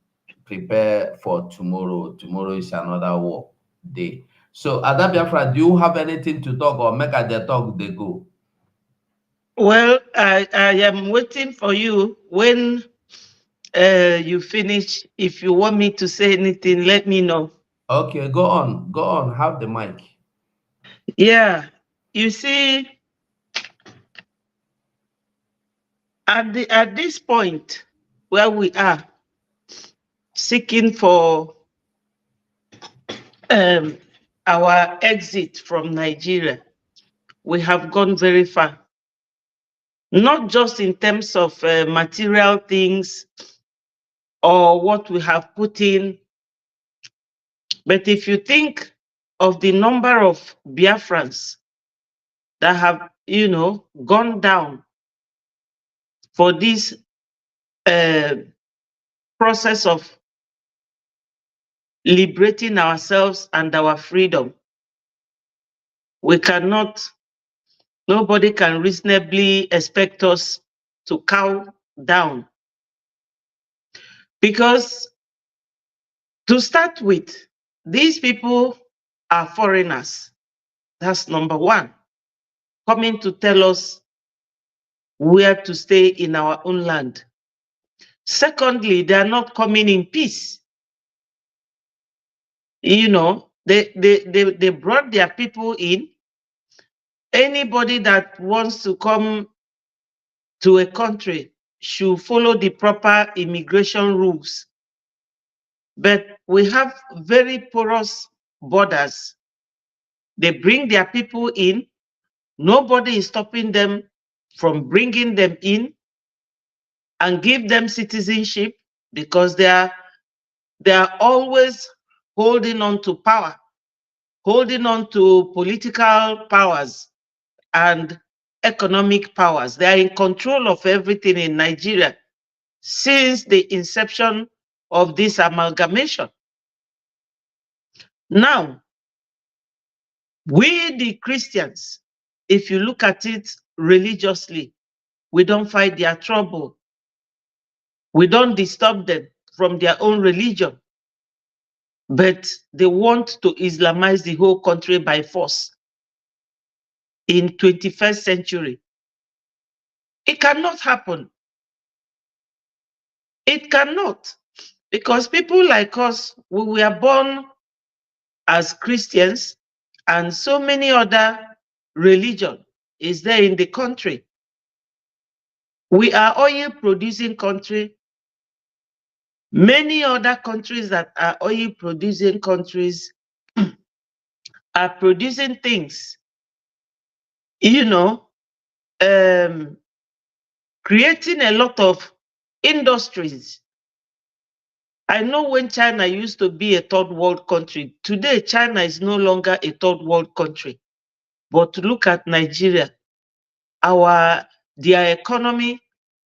prepare for tomorrow. Tomorrow is another work day. So Ada Biafra, do you have anything to talk, or make the talk they go? Well, I am waiting for you. When you finish, if you want me to say anything, let me know. Okay, go on. Go on. Have the mic. Yeah, you see, at this point where we are seeking for our exit from Nigeria, we have gone very far. Not just in terms of material things or what we have put in, but if you think of the number of Biafrans that have, gone down for this process of liberating ourselves and our freedom, nobody can reasonably expect us to cow down. Because to start with, these people are foreigners. That's number one, coming to tell us where to stay in our own land. Secondly, they are not coming in peace. You know, they brought their people in. Anybody that wants to come to a country should follow the proper immigration rules. But we have very porous borders. They bring their people in. Nobody is stopping them from bringing them in and give them citizenship, because they are always holding on to power, holding on to political powers and economic powers. They are in control of everything in Nigeria since the inception of this amalgamation. Now, we the Christians, if you look at it religiously, we don't fight their trouble. We don't disturb them from their own religion. But they want to Islamize the whole country by force in 21st century. It cannot happen. It cannot. Because people like us, we were born as Christians, and so many other religion is there in the country. We are oil producing country. Many other countries that are oil producing countries are producing things, you know, creating a lot of industries. I know when China used to be a third world country, today China is no longer a third world country. But look at Nigeria. Their economy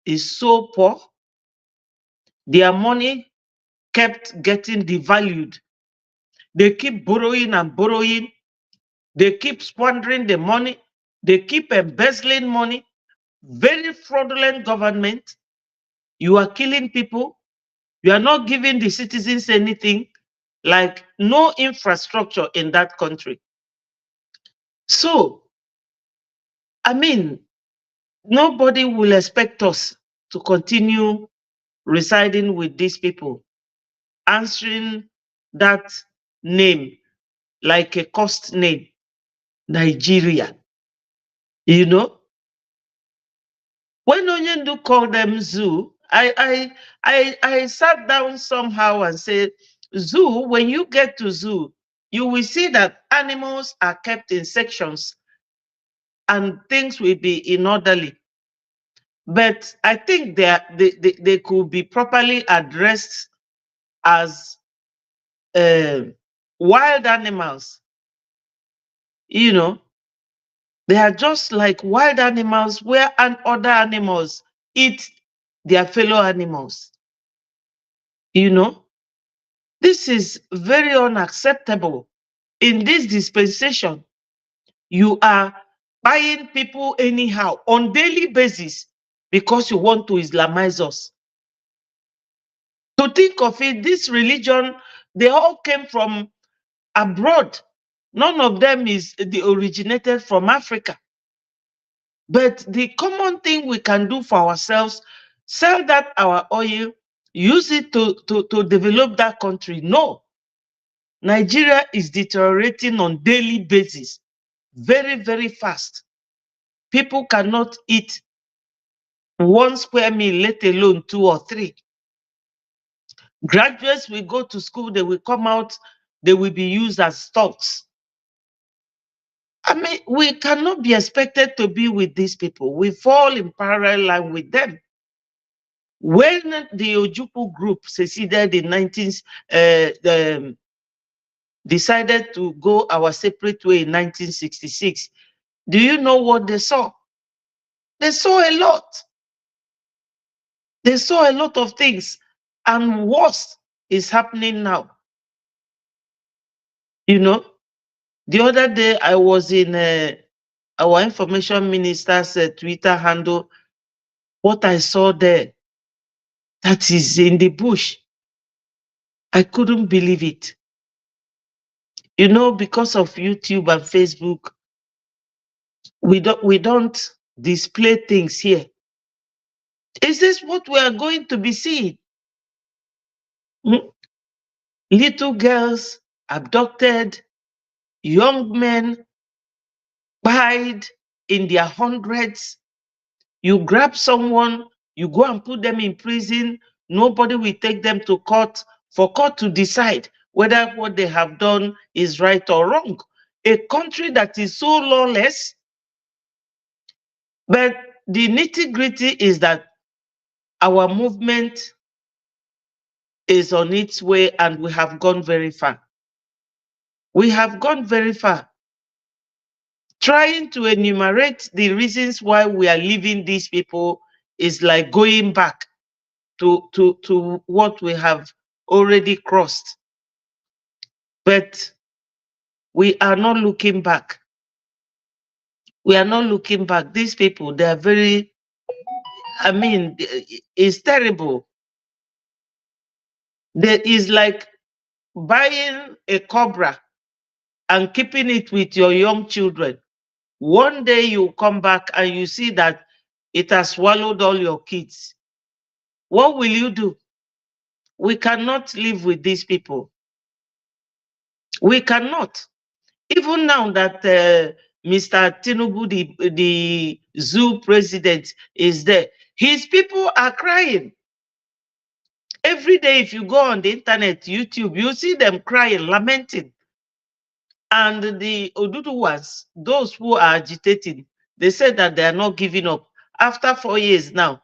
is so poor. Their money kept getting devalued. They keep borrowing and borrowing. They keep squandering the money. They keep embezzling money. Very fraudulent government. You are killing people. You are not giving the citizens anything, like no infrastructure in that country. So, I mean, nobody will expect us to continue residing with these people, answering that name like a cost name, Nigeria. You know, when Onyendu called them zoo, I sat down somehow and said, zoo, when you get to zoo, you will see that animals are kept in sections and things will be in orderly. But I think they could be properly addressed as wild animals. You know, they are just like wild animals where other animals eat their fellow animals. You know, this is very unacceptable. In this dispensation, you are buying people anyhow on daily basis because you want to Islamize us. To think of it, this religion, they all came from abroad. None of them originated from Africa. But the common thing we can do for ourselves, sell that our oil, use it to develop that country. No. Nigeria is deteriorating on daily basis, very, very fast. People cannot eat 1 square meal, let alone 2 or 3. Graduates will go to school, they will come out, they will be used as stocks. I mean, we cannot be expected to be with these people. We fall in parallel line with them. When the Ojukwu group seceded in decided to go our separate way in 1966, do you know what they saw? They saw a lot. They saw a lot of things. And what is happening now? You know, the other day I was in our information minister's Twitter handle. What I saw there, that is in the bush. I couldn't believe it. You know, because of YouTube and Facebook, we don't display things here. Is this what we are going to be seeing? Little girls abducted, young men died in their hundreds. You grab someone, you go and put them in prison. Nobody will take them to court for court to decide whether what they have done is right or wrong. A country that is so lawless. But the nitty-gritty is that our movement is on its way and we have gone very far. We have gone very far. Trying to enumerate the reasons why we are leaving these people is like going back to what we have already crossed. But we are not looking back. We are not looking back. These people, they are very, I mean, it's terrible. There is like buying a cobra and keeping it with your young children. One day you come back and you see that it has swallowed all your kids. What will you do? We cannot live with these people. We cannot. Even now that Mr. Tinubu, the zoo president, is there, his people are crying. Every day, if you go on the internet, YouTube, you see them crying, lamenting. And the Oduduwas, those who are agitating, they said that they are not giving up. After 4 years now,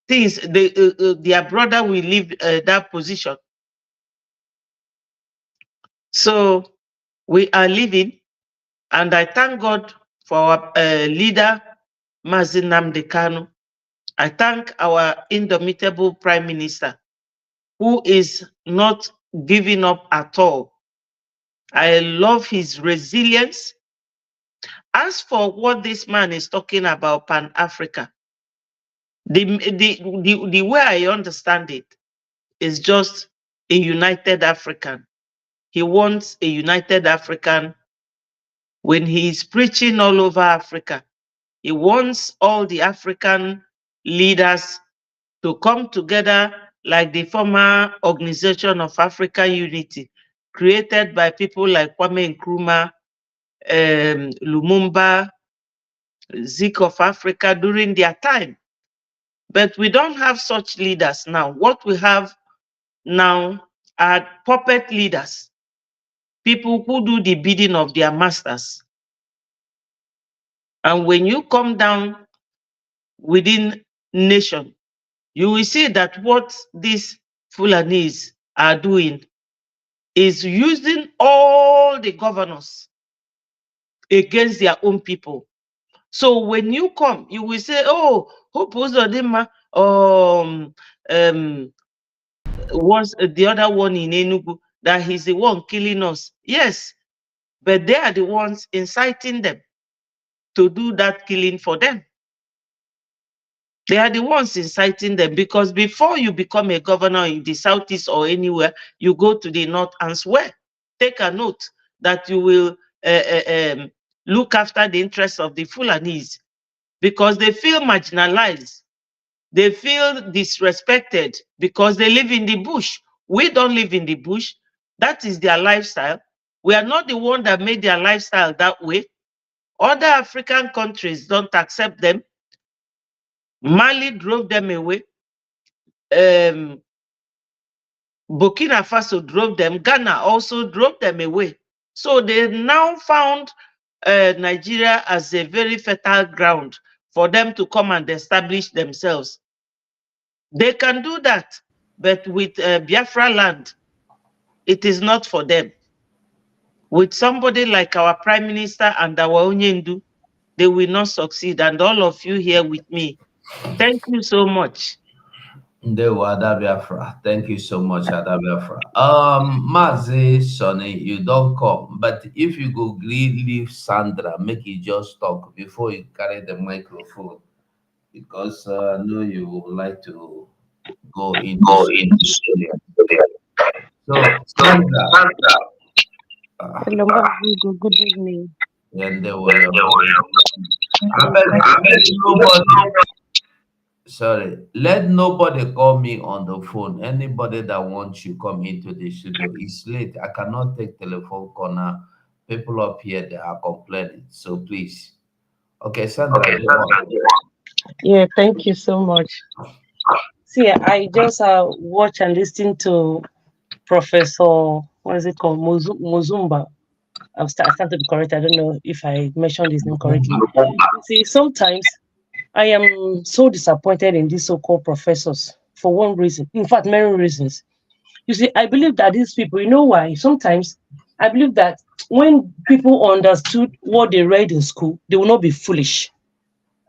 their brother will leave that position. So we are living, and I thank God for our leader, Mazi Nnamdi Kanu. I thank our indomitable Prime Minister, who is not giving up at all. I love his resilience. As for what this man is talking about, Pan-Africa, the way I understand it is just a united African. He wants a united African. When he is preaching all over Africa, he wants all the African leaders to come together like the former Organization of African Unity, created by people like Kwame Nkrumah, Lumumba, Zik of Africa during their time. But we don't have such leaders now. What we have now are puppet leaders, people who do the bidding of their masters. And when you come down within nation, you will see that what these Fulanis are doing is using all the governors against their own people. So when you come, you will say, oh, Hope Uzodinma, was the other one in Enugu, that he's the one killing us. Yes, but they are the ones inciting them to do that killing for them. They are the ones inciting them, because before you become a governor in the southeast or anywhere, you go to the north and swear. Take a note that you will look after the interests of the Fulanis, because they feel marginalized. They feel disrespected because they live in the bush. We don't live in the bush. That is their lifestyle. We are not the one that made their lifestyle that way. Other African countries don't accept them. Mali drove them away. Burkina Faso drove them. Ghana also drove them away. So they now found Nigeria as a very fertile ground for them to come and establish themselves. They can do that, but with Biafra land, it is not for them. With somebody like our Prime Minister and our Onyendu, they will not succeed. And all of you here with me, thank you so much. Thank you so much, Adabiafra. Mazi Sonny, you don't come, but if you go leave Sandra, make you just talk before you carry the microphone, because I know you would like to go into. So, Sandra, Hello, good evening. and they were. Sorry, let nobody call me on the phone. Anybody that wants you come into the studio, it's late. I cannot take telephone call now. People up here, they are complaining. So please. Okay, Sandra. Yeah, thank you so much. See, I just watch and listen to Professor, what is it called, Muzumba. I stand to be correct. I don't know if I mentioned his name correctly. See, sometimes I am so disappointed in these so-called professors for one reason. In fact, many reasons. You see, I believe that these people, you know why? Sometimes I believe that when people understood what they read in school, they will not be foolish.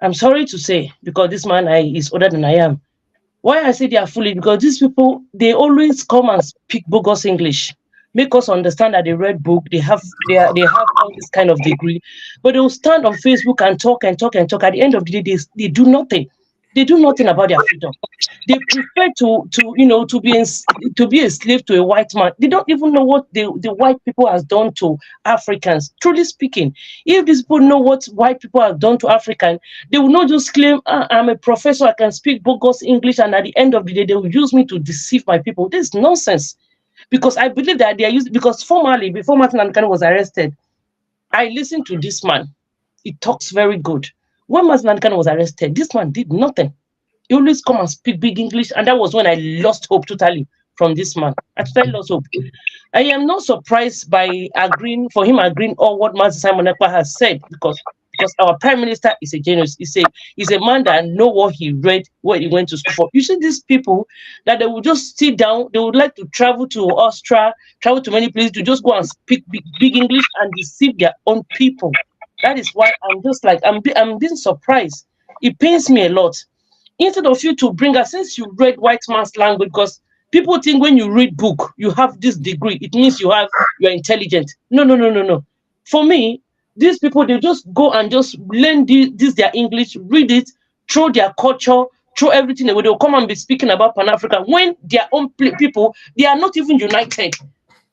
I'm sorry to say, because this man is older than I am. Why I say they are foolish? Because these people, they always come and speak bogus English, make us understand that they read book, they have all this kind of degree, but they will stand on Facebook and talk and talk and talk. At the end of the day, they do nothing. They do nothing about their freedom. They prefer to be a slave to a white man. They don't even know what the white people has done to Africans. Truly speaking, if these people know what white people have done to Africans, they will not just claim, I'm a professor, I can speak bogus English, and at the end of the day, they will use me to deceive my people. This is nonsense. Because I believe that they are used, because formerly, before Martin Luther was arrested, I listened to this man. He talks very good. When Martin Luther was arrested, this man did nothing. He always come and speak big English, and that was when I lost hope totally from this man. I totally lost hope. I am not surprised by him agreeing all what Master Simon Ekpa has said, because our prime minister is a genius. He's a man that know what he read, what he went to school for. You see these people that they will just sit down, they would like to travel to Austria, travel to many places to just go and speak big English and deceive their own people. That is why I'm just like, I'm being surprised. It pains me a lot. Instead of you to bring us, since you read white man's language, because people think when you read book, you have this degree, it means you're intelligent. No. For me, these people, they just go and just learn this their English, read it, throw their culture, throw everything away. They'll come and be speaking about Pan-Africa when their own people, they are not even united.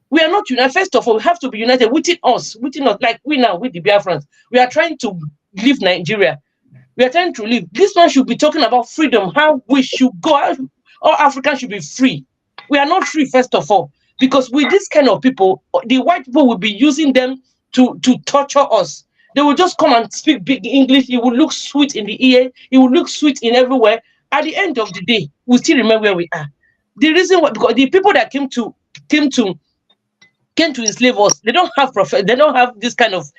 We are not united. First of all, we have to be united within us, like we now with the BIAFRANS. We are trying to leave Nigeria. We are trying to live. This one should be talking about freedom, how we should go. All Africans should be free. We are not free, first of all, because with this kind of people, the white people will be using them to torture us. They will just come and speak big English. It will look sweet in the ear. It will look sweet in everywhere. At the end of the day, we still remember where we are. The reason why, because the people that came to enslave us, they don't have this kind of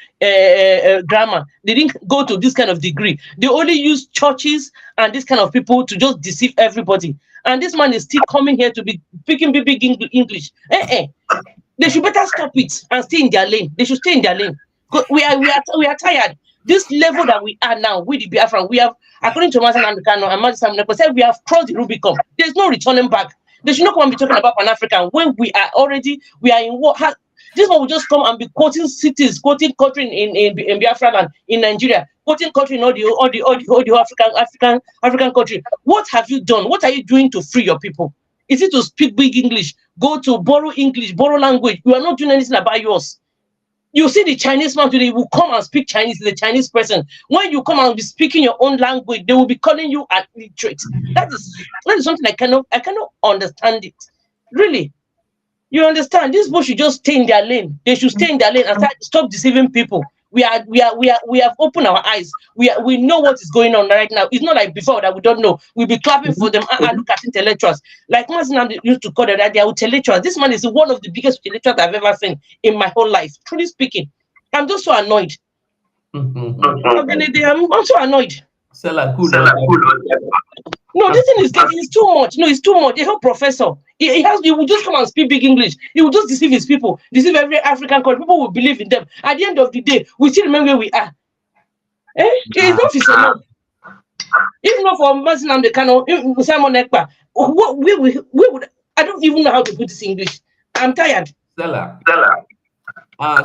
grammar. They didn't go to this kind of degree. They only use churches and this kind of people to just deceive everybody. And this man is still coming here to be speaking big English. They should better stop it and stay in their lane. They should stay in their lane. We are tired. This level that we are now with the Biafran, we have, according to Martin Andukano and Martin Simon Ekpa, said we have crossed the Rubicon. There's no returning back. They should not come and be talking about Pan-African when we are in war. This one will just come and be quoting cities, quoting country in Biafra and in Nigeria, quoting country in all the African country. What have you done? What are you doing to free your people? Is it to speak big English? Go to borrow English, borrow language. You are not doing anything about yours. You see the Chinese man today will come and speak Chinese, the Chinese person. When you come and be speaking your own language, they will be calling you illiterate. That is something I cannot understand it. Really. You understand? These people should just stay in their lane. They should stay in their lane and stop deceiving people. We have opened our eyes. We know what is going on right now. It's not like before that we don't know. We'll be clapping for them. Look at intellectuals. Like Mazin used to call them that they are intellectuals. This man is one of the biggest intellectuals I've ever seen in my whole life. Truly speaking, I'm just so annoyed. I'm so annoyed. No, this thing is too much. No, it's too much. A whole professor. He will just come and speak big English. He will just deceive his people, deceive every African country. People will believe in them. At the end of the day, we still remember where we are. Enough is enough. If not for Martin Andukano, Simon Ekpa, we would. I don't even know how to put this in English. I'm tired. Stella.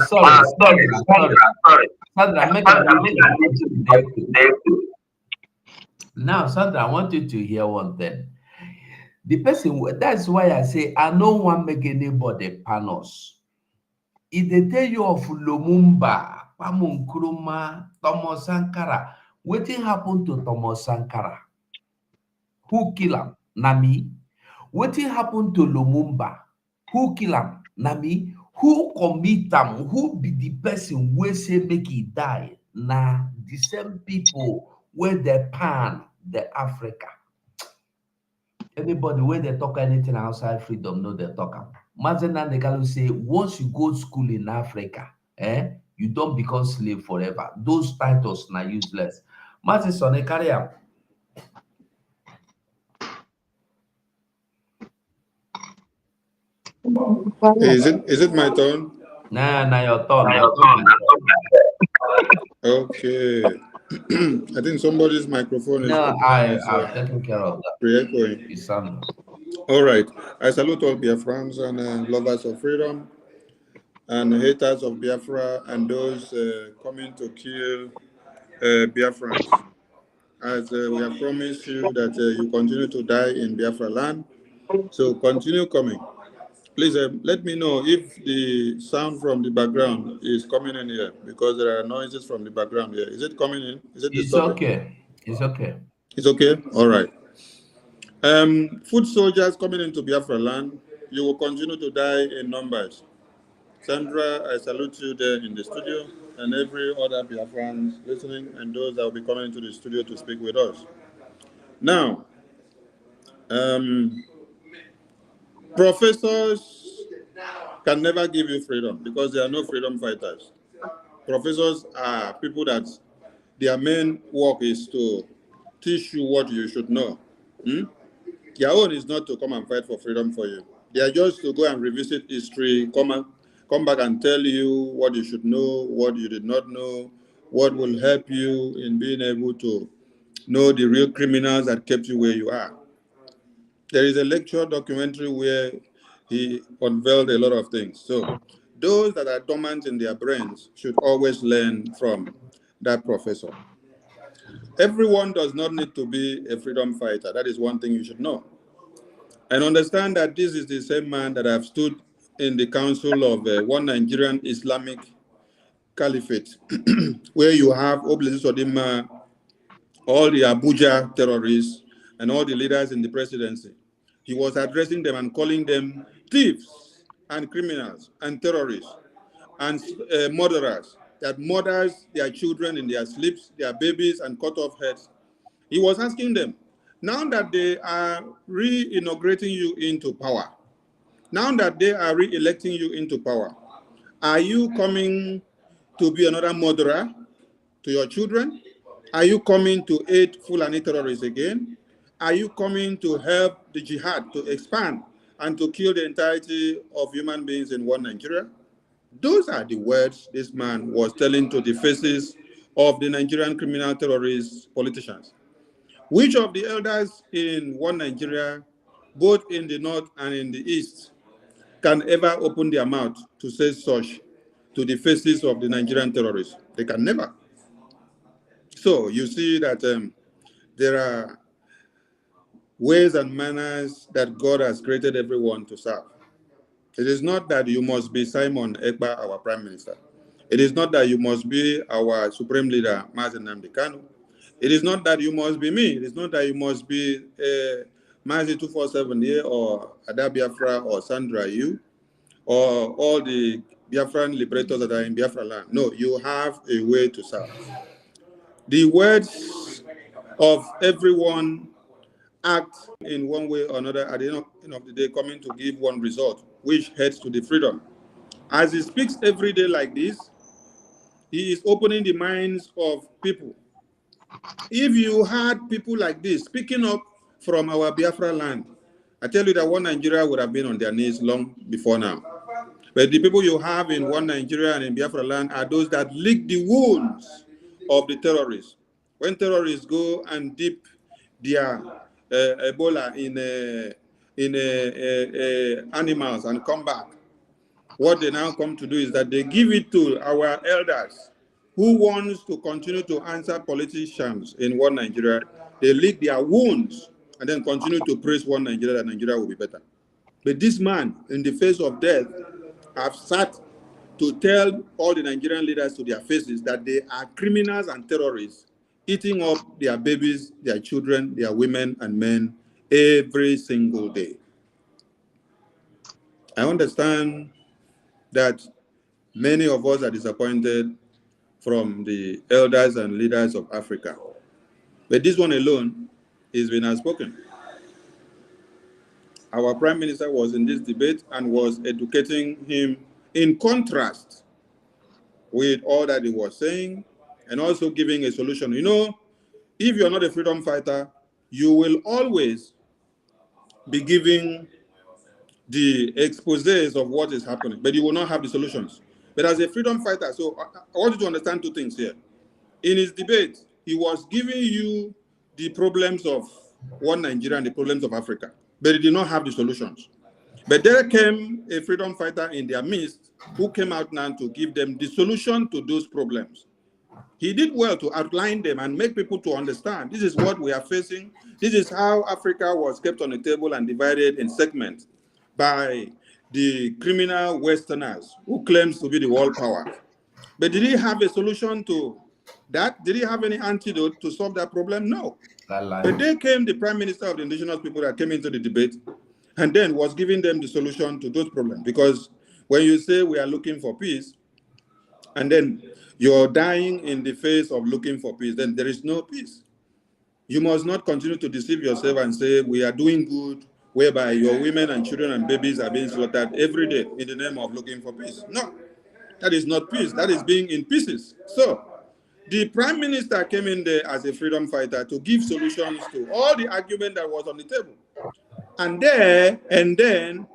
Sorry. Sandra, now, Sandra, I want you to hear one thing. The person, that's why I say I no want make anybody panos. If they tell you of Lumumba, Kwame Nkrumah, Thomas Sankara, wetin happen to Thomas Sankara? Who kill him? Na me. Wetin happen to Lumumba? Who kill him? Na me. Who commit am? Who be the person wey say make he die? Na the same people wey dey pan the Africa. Anybody wey dey talk anything outside freedom, no dey talk am. Mazen Nandekalo say, once you go school in Africa, you don't become slave forever. Those titles na useless. Mazen Sonne, carry am. Is it my turn? Nah, your turn. Okay. I think somebody's microphone is. No, I've taken care of that. Pre-echoing. All right. I salute all BIAFRANS and lovers of freedom and haters of Biafra and those coming to kill BIAFRANS. As we have promised you that you continue to die in Biafra land, so continue coming. Please let me know if the sound from the background is coming in here, because there are noises from the background here. Is it coming in? Is it disturbing? Okay. It's okay. It's okay? All right. Foot soldiers coming into Biafra land, you will continue to die in numbers. Sandra, I salute you there in the studio, and every other Biafrans listening, and those that will be coming into the studio to speak with us. Now, professors can never give you freedom because there are no freedom fighters. Professors are people that their main work is to teach you what you should know. Their own is not to come and fight for freedom for you. They are just to go and revisit history, come back and tell you what you should know, what you did not know, what will help you in being able to know the real criminals that kept you where you are. There is a lecture documentary where he unveiled a lot of things. So those that are dormant in their brains should always learn from that professor. Everyone does not need to be a freedom fighter. That is one thing you should know. And understand that this is the same man that have stood in the council of one Nigerian Islamic Caliphate, where you have Oblesi Sodima, all the Abuja terrorists, and all the leaders in the presidency. He was addressing them and calling them thieves and criminals and terrorists and murderers, that murders their children in their sleeps, their babies, and cut off heads. He was asking them, now that they are re-inaugurating you into power, now that they are re-electing you into power, are you coming to be another murderer to your children? Are you coming to aid Fulani terrorists again? Are you coming to help the jihad to expand and to kill the entirety of human beings in one Nigeria? Those are the words this man was telling to the faces of the Nigerian criminal terrorist politicians. Which of the elders in one Nigeria, both in the north and in the east, can ever open their mouth to say such to the faces of the Nigerian terrorists? They can never. So you see that there are ways and manners that God has created everyone to serve. It is not that you must be Simon Ekpa, our Prime Minister. It is not that you must be our Supreme Leader, Mazi Nnamdi Kanu. It is not that you must be me. It is not that you must be Mazi 247 here, or Ada Biafra, or Sandra you, or all the Biafran liberators that are in Biafra land. No, you have a way to serve. The words of everyone act in one way or another at the end of the day, coming to give one result, which heads to the freedom. As he speaks every day like this, he is opening the minds of people. If you had people like this speaking up from our Biafra land, I tell you that one Nigeria would have been on their knees long before now. But the people you have in one Nigeria and in Biafra land are those that lick the wounds of the terrorists. When terrorists go and dip their Ebola in animals and come back, what they now come to do is that they give it to our elders who wants to continue to answer politicians in one Nigeria. They lick their wounds and then continue to praise one Nigeria, that Nigeria will be better. But this man, in the face of death, have sat to tell all the Nigerian leaders to their faces that they are criminals and terrorists, eating up their babies, their children, their women and men every single day. I understand that many of us are disappointed from the elders and leaders of Africa, but this one alone is been outspoken. Our Prime Minister was in this debate and was educating him in contrast with all that he was saying, and also giving a solution. You know, if you're not a freedom fighter, you will always be giving the exposés of what is happening, but you will not have the solutions. But as a freedom fighter, so I want you to understand two things here. In his debate, he was giving you the problems of one Nigeria and the problems of Africa, but he did not have the solutions. But there came a freedom fighter in their midst who came out now to give them the solution to those problems. He did well to outline them and make people to understand this is what we are facing. This is how Africa was kept on the table and divided in segments by the criminal Westerners who claims to be the world power. But did he have a solution to that? Did he have any antidote to solve that problem? No. But then came the Prime Minister of the indigenous people that came into the debate and then was giving them the solution to those problems. Because when you say we are looking for peace, and then you're dying in the face of looking for peace, then there is no peace. You must not continue to deceive yourself and say we are doing good, whereby your women and children and babies are being slaughtered every day in the name of looking for peace. No, that is not peace. That is being in pieces. So the Prime Minister came in there as a freedom fighter to give solutions to all the argument that was on the table. And then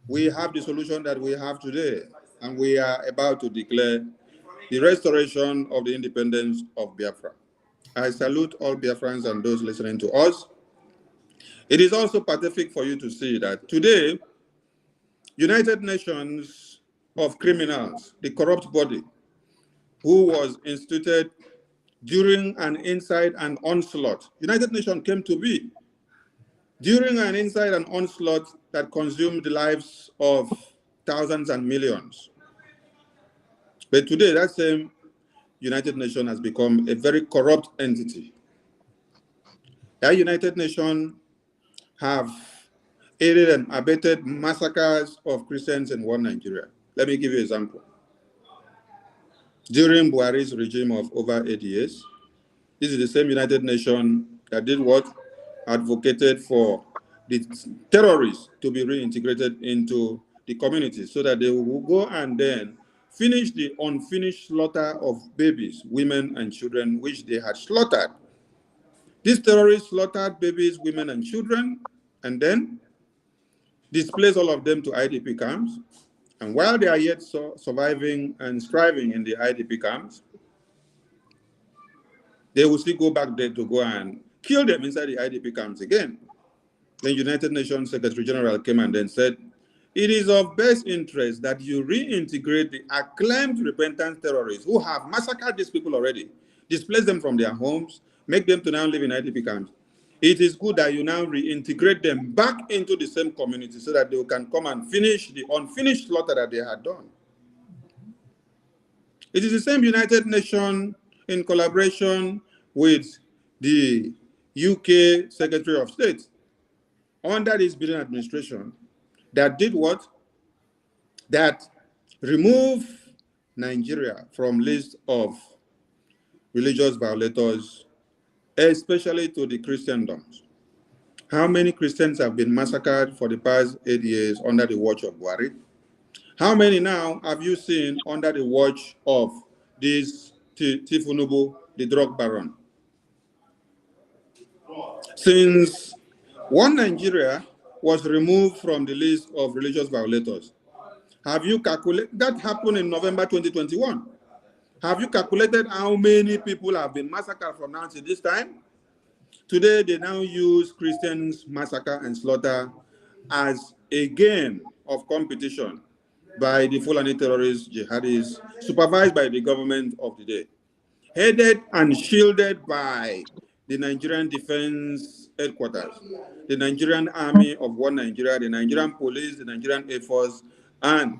we have the solution that we have today. And we are about to declare the restoration of the independence of Biafra. I salute all Biafrans and those listening to us. It is also pathetic for you to see that today, United Nations of Criminals, the corrupt body, who was instituted during an inside and onslaught, United Nations came to be during an inside and onslaught that consumed the lives of thousands and millions. But today, that same United Nations has become a very corrupt entity. That United Nations have aided and abetted massacres of Christians in one Nigeria. Let me give you an example. During Buhari's regime of over 8 years, this is the same United Nations that did what? Advocated for the terrorists to be reintegrated into the community so that they will go and then finish the unfinished slaughter of babies, women, and children, which they had slaughtered. These terrorists slaughtered babies, women, and children, and then displaced all of them to IDP camps. And while they are yet surviving and striving in the IDP camps, they will still go back there to go and kill them inside the IDP camps again. Then United Nations Secretary General came and then said, it is of best interest that you reintegrate the acclaimed repentant terrorists who have massacred these people already, displaced them from their homes, make them to now live in IDP camps. It is good that you now reintegrate them back into the same community so that they can come and finish the unfinished slaughter that they had done. It is the same United Nations in collaboration with the UK Secretary of State under this Biden administration that did what? That removed Nigeria from list of religious violators, especially to the Christendoms. How many Christians have been massacred for the past 8 years under the watch of Buhari? How many now have you seen under the watch of this Tifunubu, the drug baron? Since one Nigeria was removed from the list of religious violators, have you calculated, that happened in November 2021. Have you calculated how many people have been massacred from now to this time? Today, they now use Christians' massacre and slaughter as a game of competition by the Fulani terrorists, jihadis, supervised by the government of the day, headed and shielded by the Nigerian Defense headquarters, the Nigerian Army of One Nigeria, the Nigerian Police, the Nigerian Air Force, and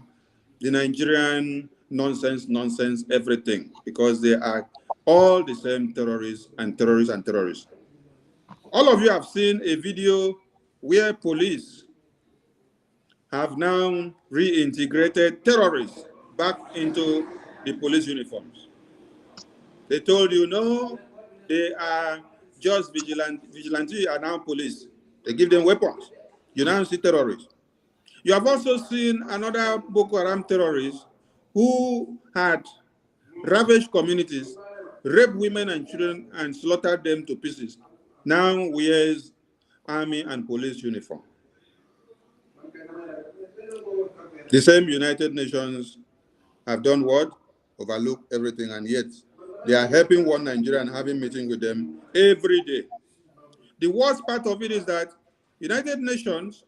the Nigerian nonsense, everything, because they are all the same terrorists and terrorists and terrorists. All of you have seen a video where police have now reintegrated terrorists back into the police uniforms. They told you, no, they are just vigilantes are now police. They give them weapons. You now see terrorists. You have also seen another Boko Haram terrorist who had ravaged communities, raped women and children, and slaughtered them to pieces. Now wears army and police uniform. The same United Nations have done what? Overlooked everything, and yet they are helping One Nigeria and having meetings with them every day. The worst part of it is that United Nations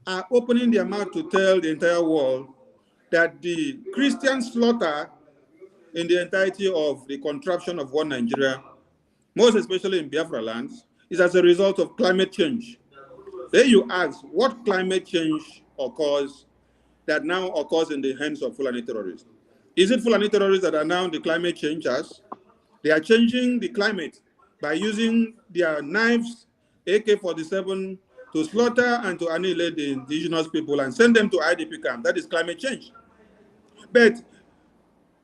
are opening their mouth to tell the entire world that the Christian slaughter in the entirety of the contraption of One Nigeria, most especially in Biafra lands, is as a result of climate change. Then you ask, what climate change occurs that now occurs in the hands of Fulani terrorists? Is it Fulani terrorists that are now the climate changers? They are changing the climate by using their knives, AK-47, to slaughter and to annihilate the indigenous people and send them to IDP camp. That is climate change. But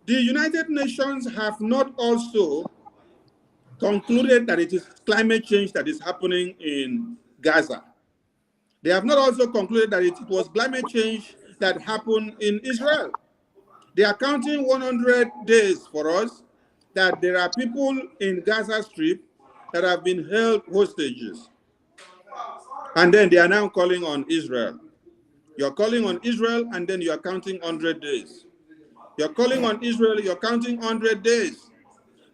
the United Nations have not also concluded that it is climate change that is happening in Gaza. They have not also concluded that it was climate change that happened in Israel. They are counting 100 days for us that there are people in Gaza Strip that have been held hostages. And then they are now calling on Israel. You're calling on Israel, and then you're counting 100 days. You're calling on Israel, you're counting 100 days.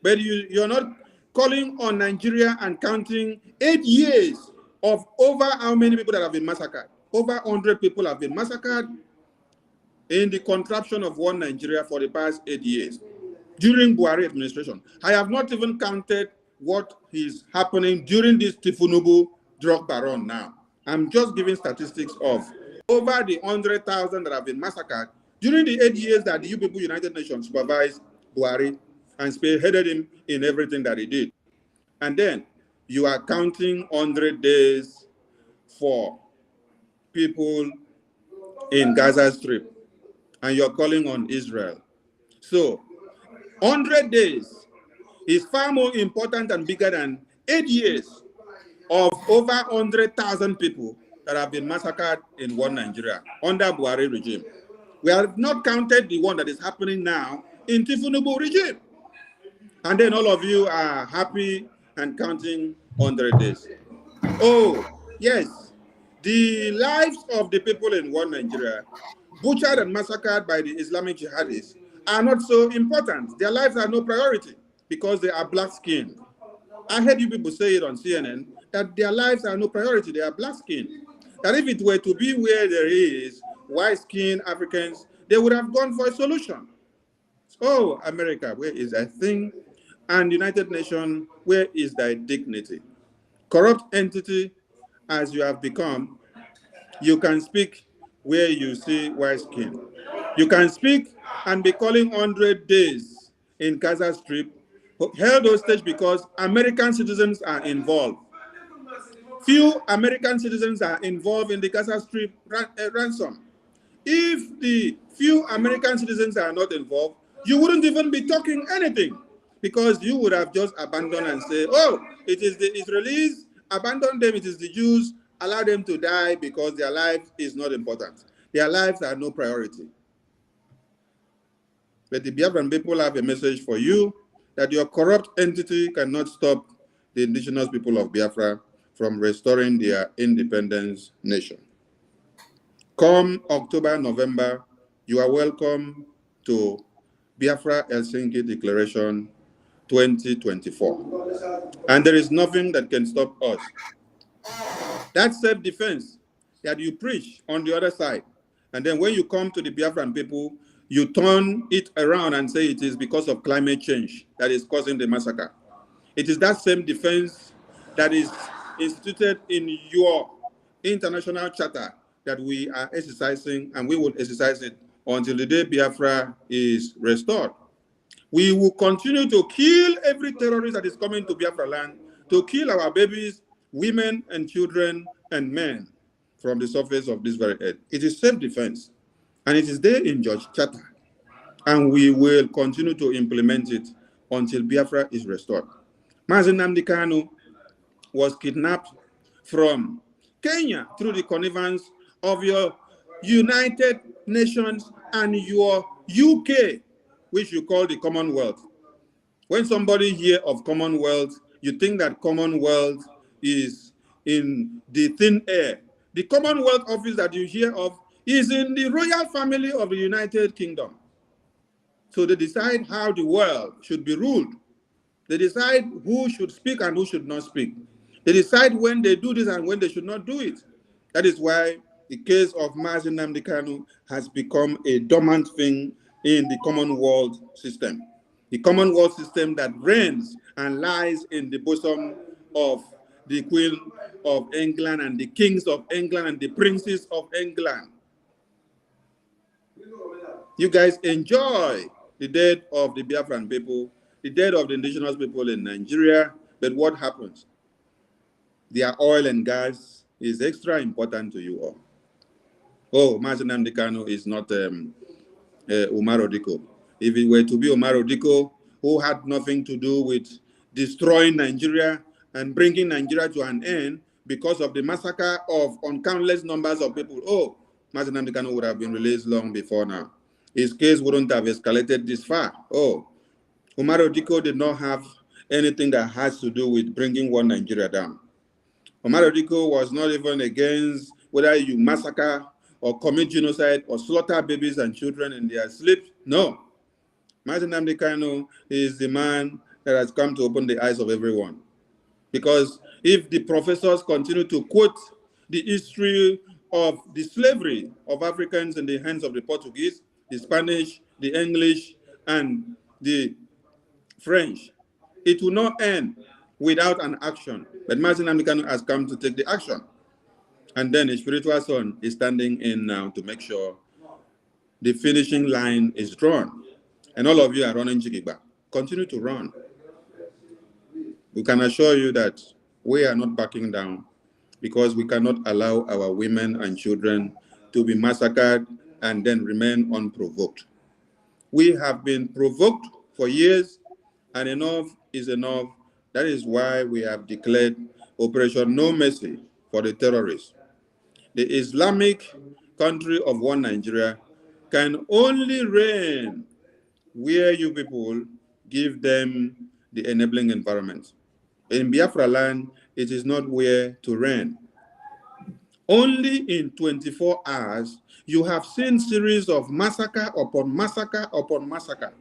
But you're not calling on Nigeria and counting 8 years of over how many people that have been massacred. Over 100 people have been massacred in the contraption of One Nigeria for the past 8 years during Buhari administration. I have not even counted what is happening during this Tifunubu drug baron now. I'm just giving statistics of over the 100,000 that have been massacred during the 8 years that the You People United Nations supervised Buhari and spearheaded him in everything that he did. And then you are counting 100 days for people in Gaza Strip, and you're calling on Israel. So 100 days is far more important and bigger than 8 years of over 100,000 people that have been massacred in One Nigeria under Buhari regime. We have not counted the one that is happening now in Tifunubu regime. And then all of you are happy and counting 100 days. Oh, yes, the lives of the people in One Nigeria, butchered and massacred by the Islamic jihadists, are not so important. Their lives are no priority because they are black-skinned. I heard you people say it on CNN, that their lives are no priority, they are black-skinned. That if it were to be where there is white-skinned Africans, they would have gone for a solution. Oh, America, where is that thing? And United Nations, where is thy dignity? Corrupt entity as you have become, you can speak where you see white skin. You can speak and be calling 100 days in Gaza Strip, held hostage because American citizens are involved. Few American citizens are involved in the Gaza Strip ransom. If the few American citizens are not involved, you wouldn't even be talking anything, because you would have just abandoned and say, oh, it is the Israelis, abandon them, it is the Jews, allow them to die because their life is not important. Their lives are no priority. But the Biafran people have a message for you, that your corrupt entity cannot stop the indigenous people of Biafra from restoring their independence nation. Come October, November, you are welcome to Biafra Helsinki Declaration 2024. And there is nothing that can stop us. That self-defense that you preach on the other side, and then when you come to the Biafran people, you turn it around and say it is because of climate change that is causing the massacre. It is that same defense that is instituted in your international charter that we are exercising, and we will exercise it until the day Biafra is restored. We will continue to kill every terrorist that is coming to Biafra land, to kill our babies, women and children and men from the surface of this very earth. It is self-defense, and it is there in George Charter, and we will continue to implement it until Biafra is restored. Mazi Nnamdi Kanu was kidnapped from Kenya through the connivance of your United Nations and your UK, which you call the Commonwealth. When somebody hear of Commonwealth, you think that Commonwealth is in the thin air. The Commonwealth office that you hear of is in the royal family of the United Kingdom. So they decide how the world should be ruled. They decide who should speak and who should not speak. They decide when they do this and when they should not do it. That is why the case of Mazi Nnamdi Kanu has become a dormant thing in the Commonwealth system. The Commonwealth system that reigns and lies in the bosom of the Queen of England and the kings of England and the princes of England. You guys enjoy the death of the Biafran people, the death of the indigenous people in Nigeria, but what happens? Their oil and gas is extra important to you all. Oh, Mazi Nnamdi Kanu is not Umar Odiko. If it were to be Umar Odiko, who had nothing to do with destroying Nigeria and bringing Nigeria to an end because of the massacre of countless numbers of people, oh, Mazi Nnamdi Kanu would have been released long before now. His case wouldn't have escalated this far. Oh, Umar Odiko did not have anything that has to do with bringing one Nigeria down. Umar Odiko was not even against whether you massacre or commit genocide or slaughter babies and children in their sleep. No. Mazi Nnamdi Kanu is the man that has come to open the eyes of everyone. Because if the professors continue to quote the history of the slavery of Africans in the hands of the Portuguese, the Spanish, the English, and the French, it will not end without an action. But Mazi Nnamdi Kanu has come to take the action. And then his spiritual son is standing in now to make sure the finishing line is drawn. And all of you are running Jigigba. Continue to run. We can assure you that we are not backing down because we cannot allow our women and children to be massacred and then remain unprovoked. We have been provoked for years, and enough is enough. That is why we have declared Operation No Mercy for the terrorists. The Islamic country of one Nigeria can only reign where you people give them the enabling environment. In Biafra land, it is not where to reign. Only in 24 hours, you have seen series of massacre upon massacre upon massacre.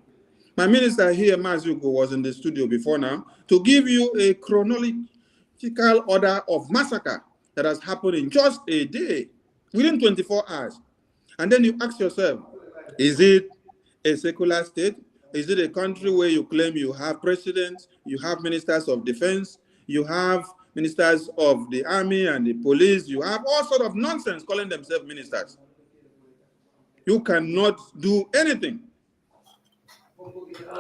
My minister here, Mazuko, was in the studio before now to give you a chronological order of massacre that has happened in just a day, within 24 hours. And then you ask yourself, is it a secular state? Is it a country where you claim you have presidents, you have ministers of defense, you have ministers of the army and the police, you have all sorts of nonsense calling themselves ministers? You cannot do anything.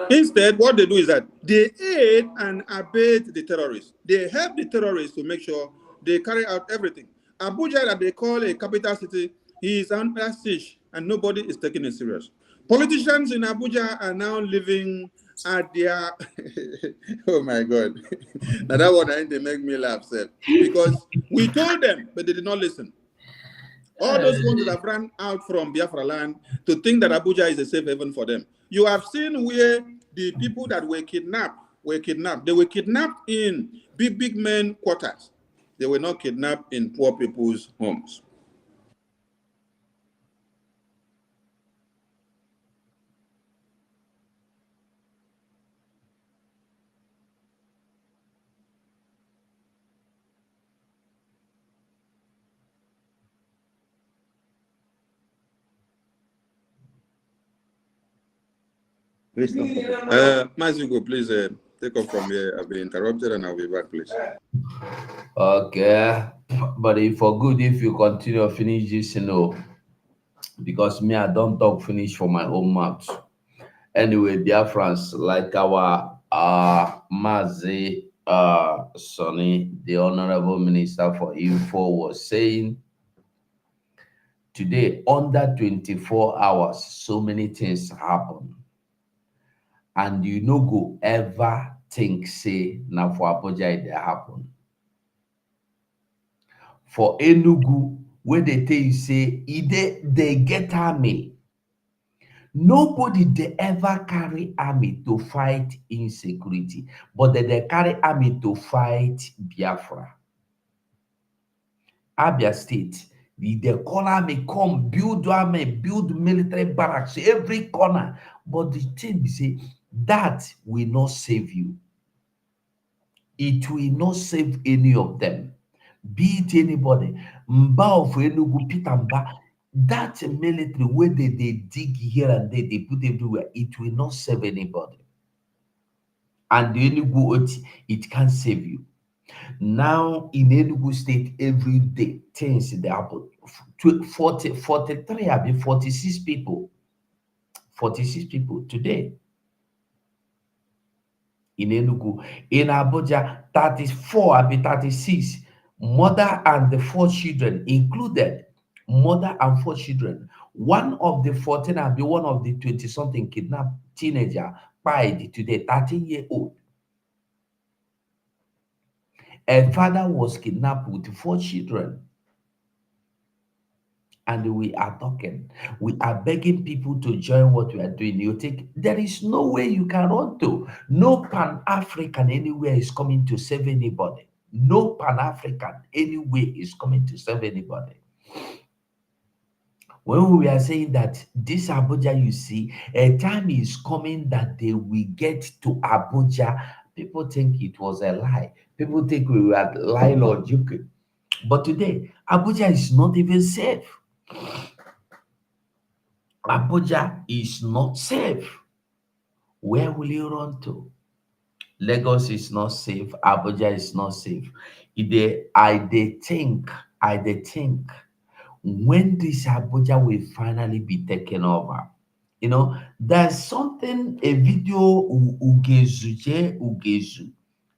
Instead, what they do is that they aid and abet the terrorists. They help the terrorists to make sure they carry out everything. Abuja, that they call a capital city, is under siege and nobody is taking it serious. Politicians in Abuja are now living at their, oh my God. Now that one, they make me laugh, sir. Because we told them, but they did not listen. All those ones that have run out from Biafra land to think that Abuja is a safe haven for them. You have seen where the people that were kidnapped. They were kidnapped in big men quarters. They were not kidnapped in poor people's homes. Mazuko, please take off from here. I've been interrupted and I'll be back, please. Okay, but if for good, if you continue finish this, because me, I don't talk finish for my own mouth. Anyway, Biafrans, like our Mazi Sonny, the Honorable Minister for Info, was saying today, under 24 hours, so many things happen. And you no go ever think, say, now for Abuja, it happen. For Enugu, where they tell you, say, they get army. Nobody they ever carry army to fight insecurity, but they carry army to fight Biafra. Abia State, they call army, come build army, build military barracks every corner. But the thing is, say, that will not save you. It will not save any of them. Be it anybody. Mba of Enugu, Peter Mba, that military where they dig here and there, they put everywhere, it will not save anybody. And the Enugu Oti, it can't save you. Now in Enugu State, every day, things they happen. 43, I mean 46 people. 46 people today. In Enugu. In Abuja, 34, I mean 36. Mother and the 4 children included. Mother and 4 children. One of the 14, I be one of the 20-something kidnapped teenager died today, 13-year-old. A father was kidnapped with 4 children. And we are talking. We are begging people to join what we are doing. You take, there is no way you can run to. No Pan-African anywhere is coming to save anybody. No Pan-African anywhere is coming to save anybody. When we are saying that this Abuja, you see, a time is coming that they will get to Abuja. People think it was a lie. People think we were lying or joking. But today, Abuja is not even safe. Abuja is not safe. Where will you run to? Lagos is not safe. Abuja is not safe. I think when this Abuja will finally be taken over. There's something, a video Ugezu,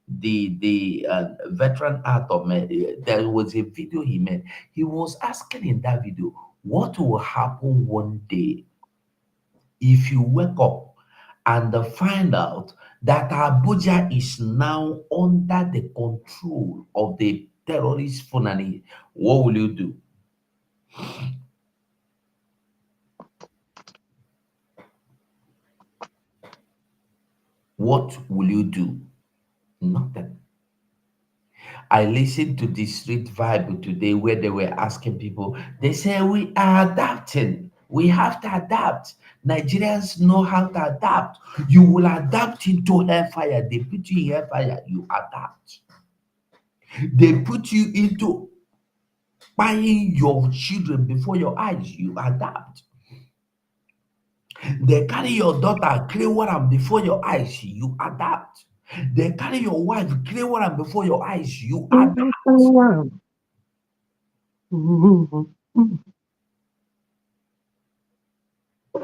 the veteran actor made. There was a video he made. He was asking in that video, what will happen one day if you wake up and find out that Abuja is now under the control of the terrorist Fulani? What will you do? What will you do? Nothing. I listened to the street vibe today where they were asking people, they say, we are adapting. We have to adapt. Nigerians know how to adapt. You will adapt into hellfire. They put you in hellfire, you adapt. They put you into buying your children before your eyes, you adapt. They carry your daughter, clear one before your eyes, you adapt. They carry your wife, clear one before your eyes, you adapt.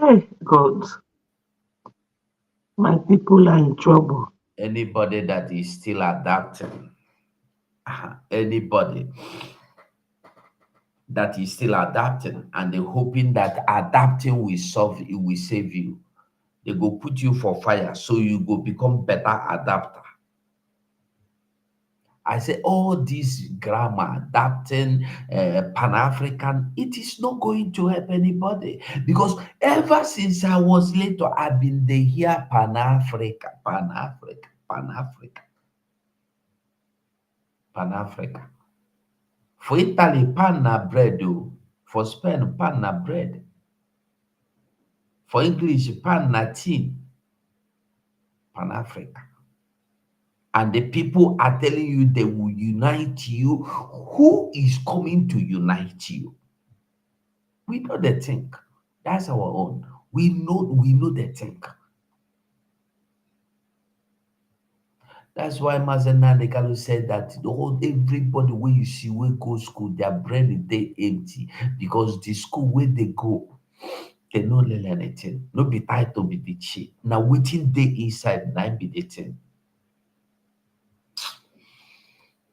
Hey, God, my people are in trouble. Anybody that is still adapting, anybody that is still adapting and they're hoping that adapting will solve it, will save you, they go put you for fire so you go become better adapter. I say all this grammar, adapting, Pan-African, it is not going to help anybody because ever since I was little, I've been the here Pan-Africa, Pan-Africa, Pan-Africa, Pan-Africa. For Italy, pan na bread. For Spain, pan na bread. For English, pan na tea. Pan-Africa. And the people are telling you they will unite you. Who is coming to unite you? We know the thing. That's our own. We know the thing. That's why Mazena Dekalo said that the whole everybody where you see where go school, their brain they empty because the school where they go, they no learn anything. No be tied to be the chi. Now waiting day inside, now be the thing.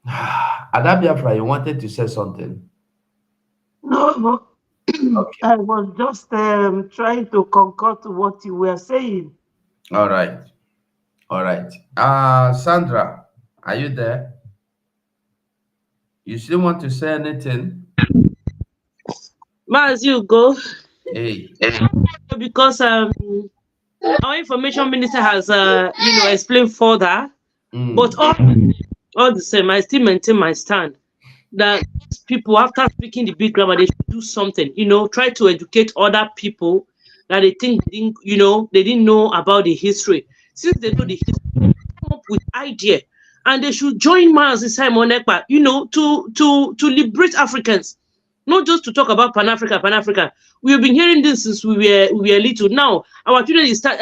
Adabiafra, you wanted to say something? No, Okay. I was just trying to concur to what you were saying. All right. All right. Sandra, are you there? You still want to say anything? As you go, Hey. because our information minister has explained further, but all the same, I still maintain my stand that people, after speaking the big grammar, they should do something. Try to educate other people that they think they didn't know about the history. Since they know the history, come up with idea, and they should join Mazi Simon Ekpa, to liberate Africans, not just to talk about Pan-Africa. We've been hearing this since we were little. Now our children is start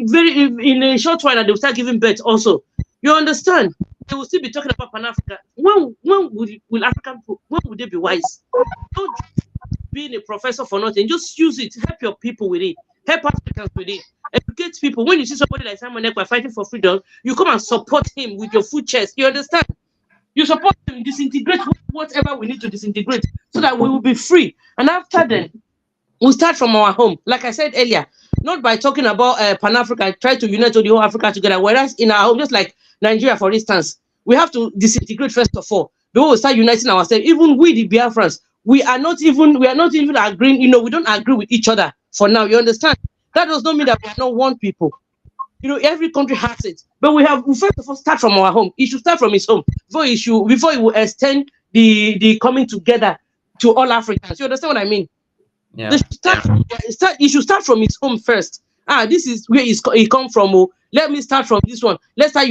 very in a short while, and they will start giving birth also. You understand? They will still be talking about Pan-Africa. When will African people, when will they be wise? Don't just being a professor for nothing. Just use it. Help your people with it. Help Africans with it. Educate people. When you see somebody like Simon Ekpa fighting for freedom, you come and support him with your full chest. You understand? You support him, disintegrate whatever we need to disintegrate so that we will be free. And after then, we'll start from our home. Like I said earlier, not by talking about Pan-Africa, try to unite all the whole Africa together. Whereas in our home, just like Nigeria, for instance, we have to disintegrate first of all. Then we'll start uniting ourselves. Even we, the BIAFRANS, we are not even agreeing. We don't agree with each other for now. You understand? That does not mean that we are not one people. Every country has it, but we first of all start from our home. It should start from his home before it will extend the coming together to all Africans. You understand what I mean? Yeah. They should it should start from his home first. This is where he come from. Oh, let me start from this one. Let's start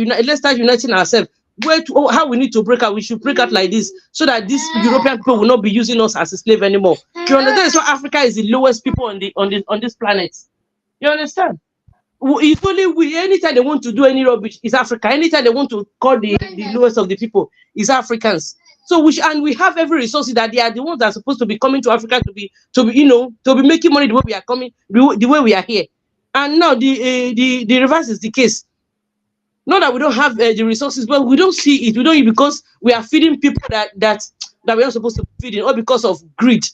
uniting ourselves. How we need to break out. We should break out like this so that these European people will not be using us as a slave anymore. You understand? So Africa is the lowest people on this planet. You understand? It's only we. Anytime they want to do any rubbish, is Africa. Anytime they want to call the lowest of the people, is Africans. So we have every resource that they are the ones that are supposed to be coming to Africa to be making money the way we are coming, the way we are here. And now the reverse is the case. Not that we don't have the resources, but we don't see it. We don't, because we are feeding people that we are not supposed to be feeding, or because of greed.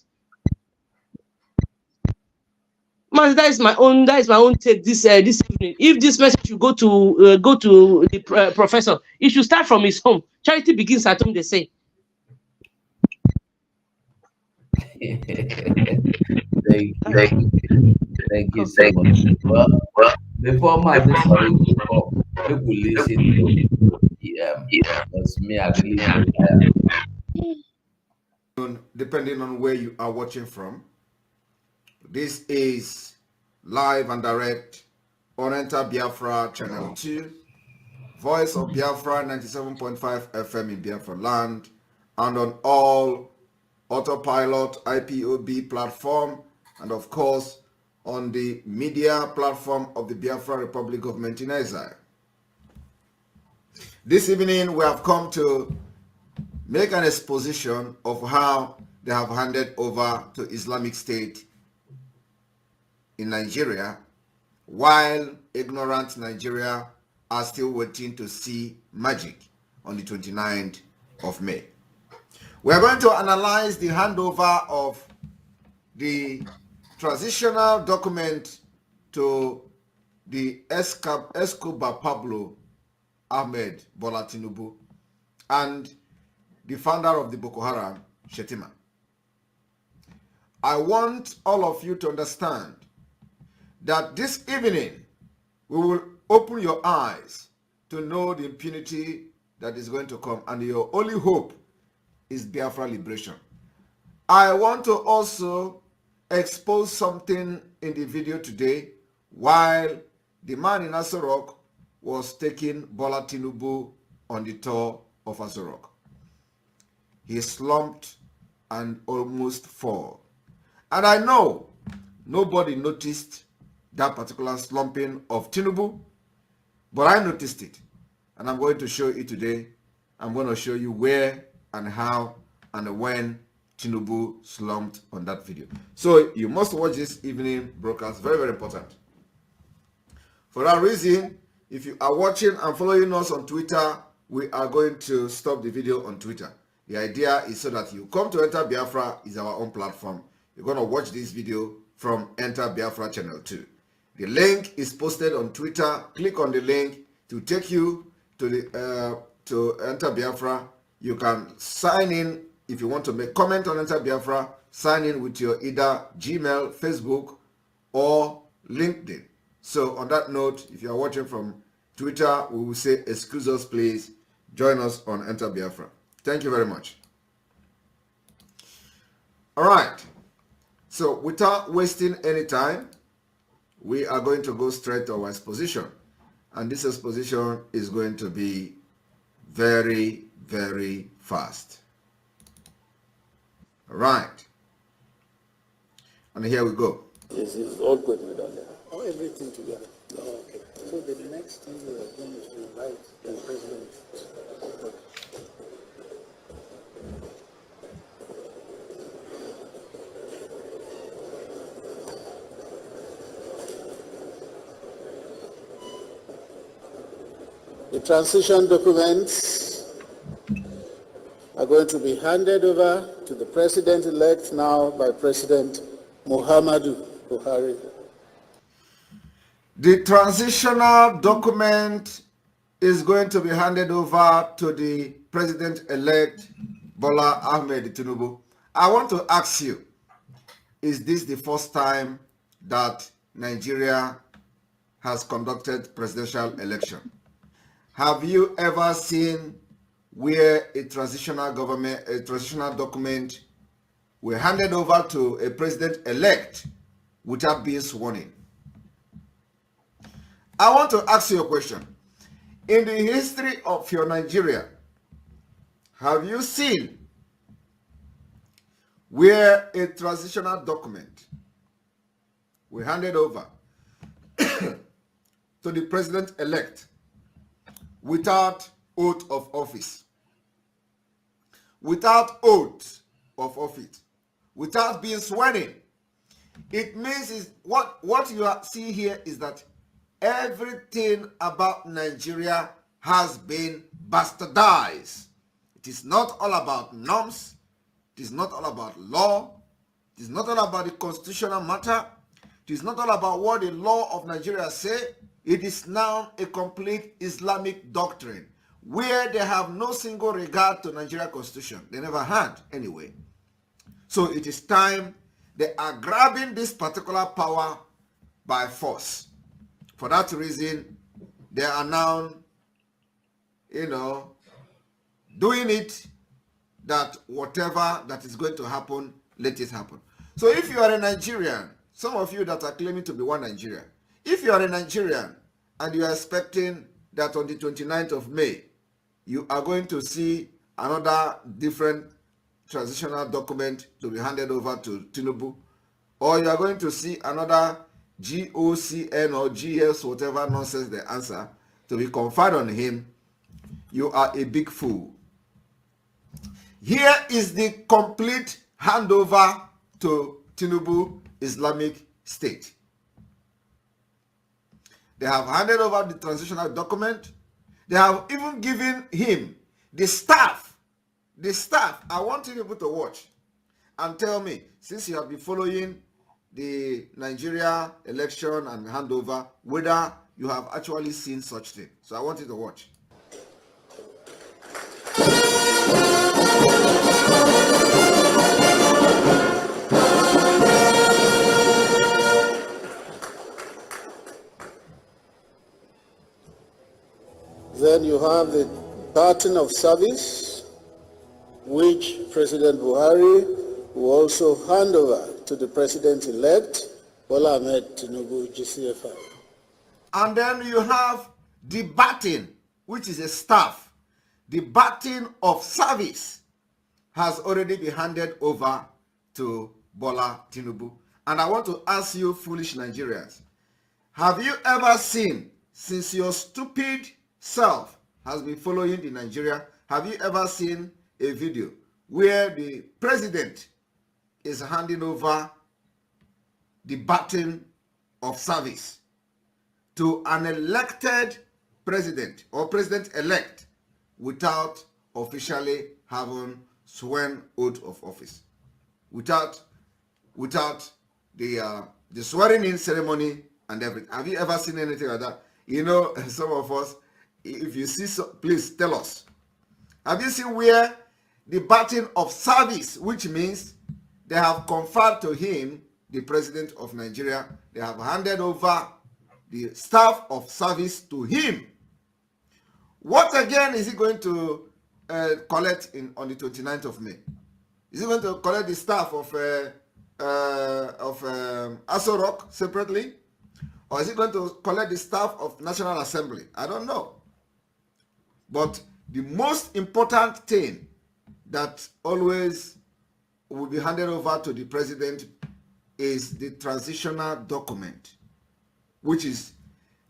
Man, that is my own take this evening. If this message should go to the professor, it should start from his home. Charity begins at home, they say. Thank you so much. Well, before my we will listen to because me, I really depending on where you are watching from. This is live and direct on Enter Biafra Channel 2, Voice of Biafra 97.5 FM in Biafra land, and on all autopilot IPOB platform, and of course on the media platform of the Biafra Republic Government in Exile. This evening we have come to make an exposition of how they have handed over to Islamic State in Nigeria, while ignorant Nigeria are still waiting to see magic on the 29th of May. We are going to analyze the handover of the transitional document to the Escobar Pablo Ahmed Bola Tinubu and the founder of the Boko Haram, Shetima. I want all of you to understand that this evening we will open your eyes to know the impunity that is going to come, and your only hope is Biafra liberation. I want to also expose something in the video today. While the man in Asorok was taking Bola Tinubu on the tour of Asorok, he slumped and almost fell. And I know nobody noticed that particular slumping of Tinubu, but I noticed it. and I'm going to show you today. I'm going to show you where and how and when Tinubu slumped on that video. So you must watch this evening broadcast. Very, very important. For that reason, if you are watching and following us on Twitter, we are going to stop the video on Twitter. The idea is so that you come to Enter Biafra is our own platform. You're going to watch this video from Enter Biafra channel 2. The link is posted on Twitter. Click on the link to take you to the to Enter Biafra. You can sign in if you want to make comment on Enter Biafra. Sign in with your either Gmail, Facebook, or LinkedIn. So on that note, if you are watching from Twitter, we will say, excuse us, please. Join us on Enter Biafra. Thank you very much. All right. So without wasting any time, we are going to go straight to our exposition. And this exposition is going to be very, very fast. All right. And here we go. This is all good with all that. Oh, everything together. Oh, okay. So the next thing we are doing is to invite the president. The transition documents are going to be handed over to the president-elect now by President Muhammadu Buhari. The transitional document is going to be handed over to the president-elect Bola Ahmed Tinubu. I want to ask you, is this the first time that Nigeria has conducted presidential election? Have you ever seen where a transitional document were handed over to a president-elect without being sworn in? I want to ask you a question. In the history of your Nigeria, have you seen where a transitional document were handed over to the president-elect without oath of office? Without oath of office, without being sworn in. It means is what you see here is that everything about Nigeria has been bastardized. It is not all about norms. It is not all about law. It is not all about the constitutional matter. It is not all about what the law of Nigeria say. It is now a complete Islamic doctrine where they have no single regard to Nigeria constitution. They never had anyway. So it is time they are grabbing this particular power by force. For that reason, they are now, doing it that whatever that is going to happen, let it happen. So if you are a Nigerian, some of you that are claiming to be one Nigeria, if you are a Nigerian and you are expecting that on the 29th of May, you are going to see another different transitional document to be handed over to Tinubu, or you are going to see another GOCN or GS, whatever nonsense they answer, to be conferred on him, you are a big fool. Here is the complete handover to Tinubu Islamic State. They have handed over the transitional document. They have even given him the staff. The staff. I want you to watch and tell me, since you have been following the Nigeria election and handover, whether you have actually seen such thing. So I want you to watch. Then you have the pattern of service, which President Buhari will also hand over to the president-elect, Bola Ahmed Tinubu, GCFI. And then you have the baton, which is a staff. The baton of service has already been handed over to Bola Tinubu. And I want to ask you, foolish Nigerians, have you ever seen, since your stupid self has been following in Nigeria, have you ever seen a video where the president is handing over the baton of service to an elected president or president-elect without officially having sworn oath of office, without the swearing-in ceremony and everything? Have you ever seen anything like that? You know, some of us, if you see, please tell us. Have you seen where the baton of service, which means they have conferred to him, the president of Nigeria, they have handed over the staff of service to him? What again is he going to collect on the 29th of May? Is he going to collect the staff of Aso Rock separately? Or is he going to collect the staff of National Assembly? I don't know. But the most important thing that always will be handed over to the president is the transitional document, which is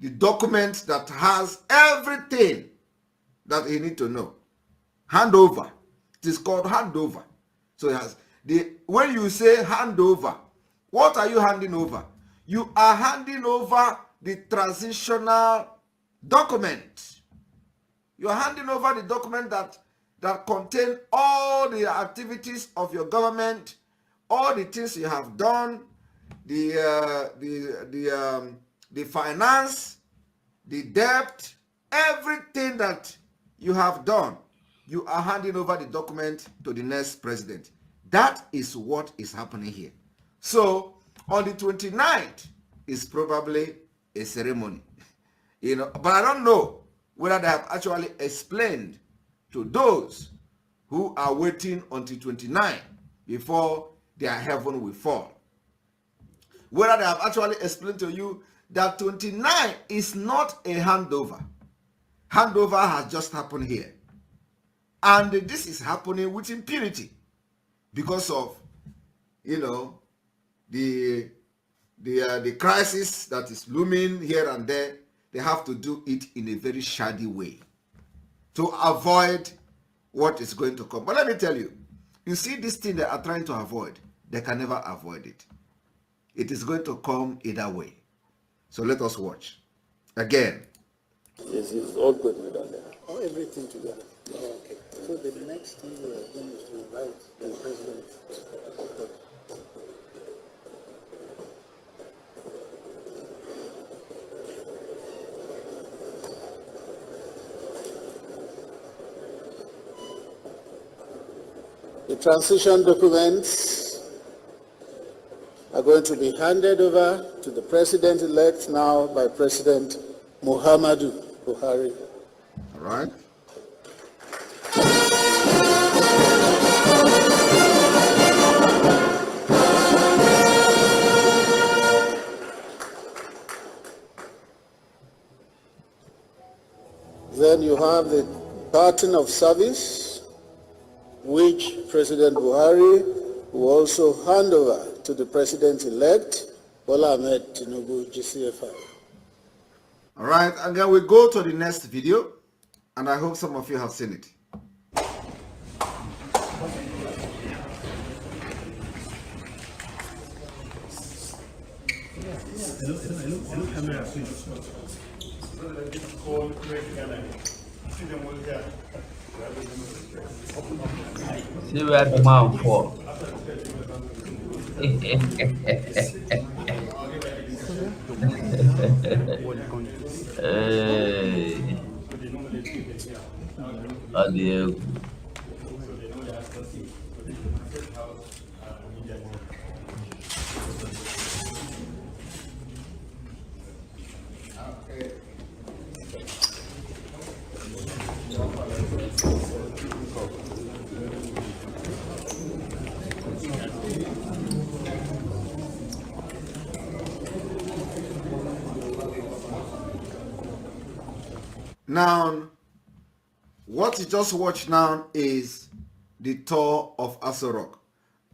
the document that has everything that he needs to know. Handover. It is called handover. So it has when you say handover, what are you handing over? You are handing over the transitional document. You are handing over the document that contain all the activities of your government, all the things you have done, the finance, the debt, everything that you have done. You are handing over the document to the next president. That is what is happening here. So on the 29th is probably a ceremony, but I don't know whether they have actually explained to those who are waiting until 29 before their heaven will fall, whether they have actually explained to you that 29 is not a handover. Handover has just happened here. And this is happening with impunity because of, the crisis that is looming here and there. They have to do it in a very shady way to avoid what is going to come. But let me tell you, you see this thing they are trying to avoid, they can never avoid it. It is going to come either way. So let us watch. Again. Yes, it's all good with that. Oh, everything together. Oh, okay. So the next thing we are doing is to invite the president. The transition documents are going to be handed over to the president-elect now by President Muhammadu Buhari. All right. Then you have the baton of service, which President Buhari will also hand over to the president-elect, Bola Ahmed Tinubu, GCFI. All right, and then we go to the next video, and I hope some of you have seen it. See where the man for. Adieu. Now, what you just watched now is the tour of Aso Rock.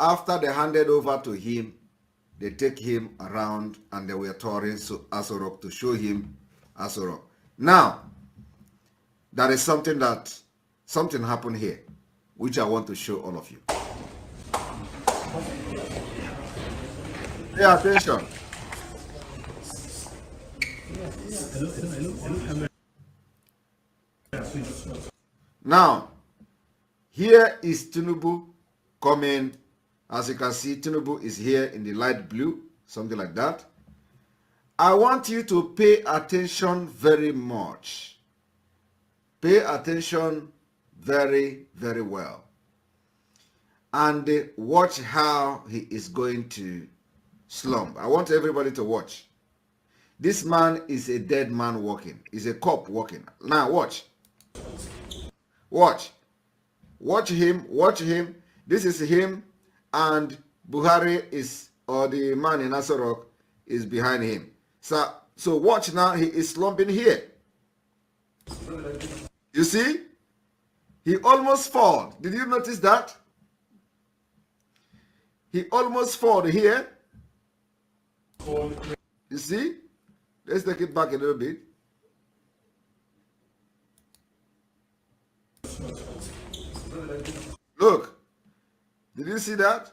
After they handed over to him, they take him around and they were touring Aso Rock to show him Aso Rock. Now, there is something happened here, which I want to show all of you. Pay attention. Now, here is Tinubu coming. As you can see, Tinubu is here in the light blue, something like that. I want you to pay attention very much. Pay attention very, very well. And watch how he is going to slump. I want everybody to watch. This man is a dead man walking. He's a cop walking. Now watch. Watch. Watch him. Watch him. This is him. And Buhari is, or the man in Asorok is behind him. So watch now. He is slumping here. You see? He almost fall. Did you notice that? He almost fall here. You see? Let's take it back a little bit. Look. Did you see that?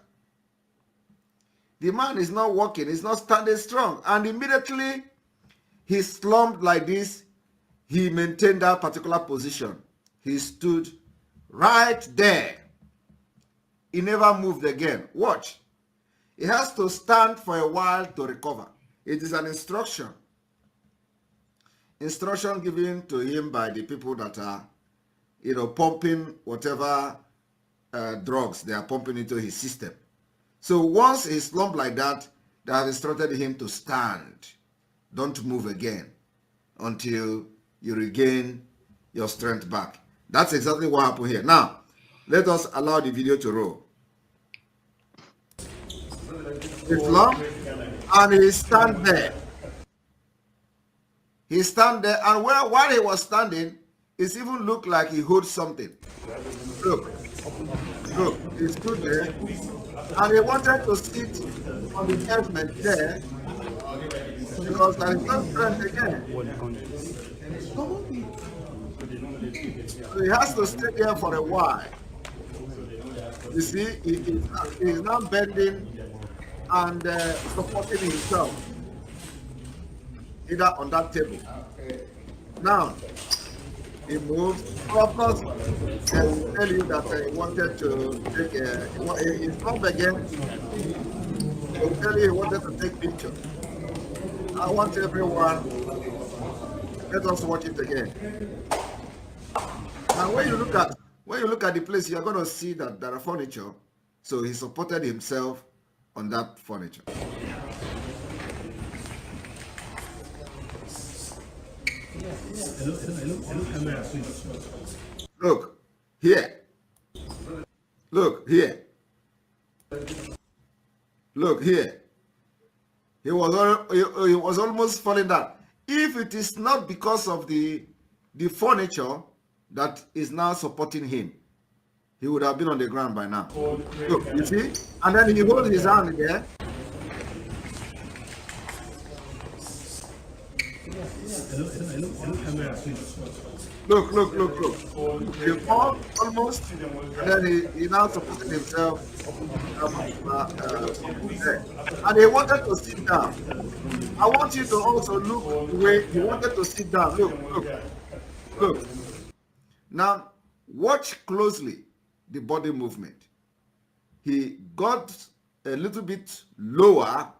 The man is not walking. He's not standing strong. And immediately he slumped like this. He maintained that particular position. He stood right there. He never moved again. Watch. He has to stand for a while to recover. It is an instruction. Instruction given to him by the people that are, pumping whatever drugs they are pumping into his system. So once he slumped like that, they have instructed him to stand. Don't move again until you regain your strength back. That's exactly what happened here. Now, let us allow the video to roll. He slumped and he stand there. He stand there, and while he was standing, it even looked like he holds something. Look, he stood there, and he wanted to sit on the pavement there because there is no strength again. So he has to stay there for a while. You see, he is now bending and supporting himself either on that table. Now, he moved. Of course, I will tell you that he wanted to take his come again. He will tell you he wanted to take pictures. I want everyone, let us watch it again. Now, when you look at the place, you're going to see that there are furniture. So he supported himself on that furniture. Look here. Look here. Look here. He was almost falling down. If it is not because of the furniture that is now supporting him, he would have been on the ground by now. Look, you see? And then he holds his hand there. Look. He fall almost, and then he now supported himself. And he wanted to sit down. I want you to also look the way he wanted to sit down. Look. Now, watch closely the body movement. He got a little bit lower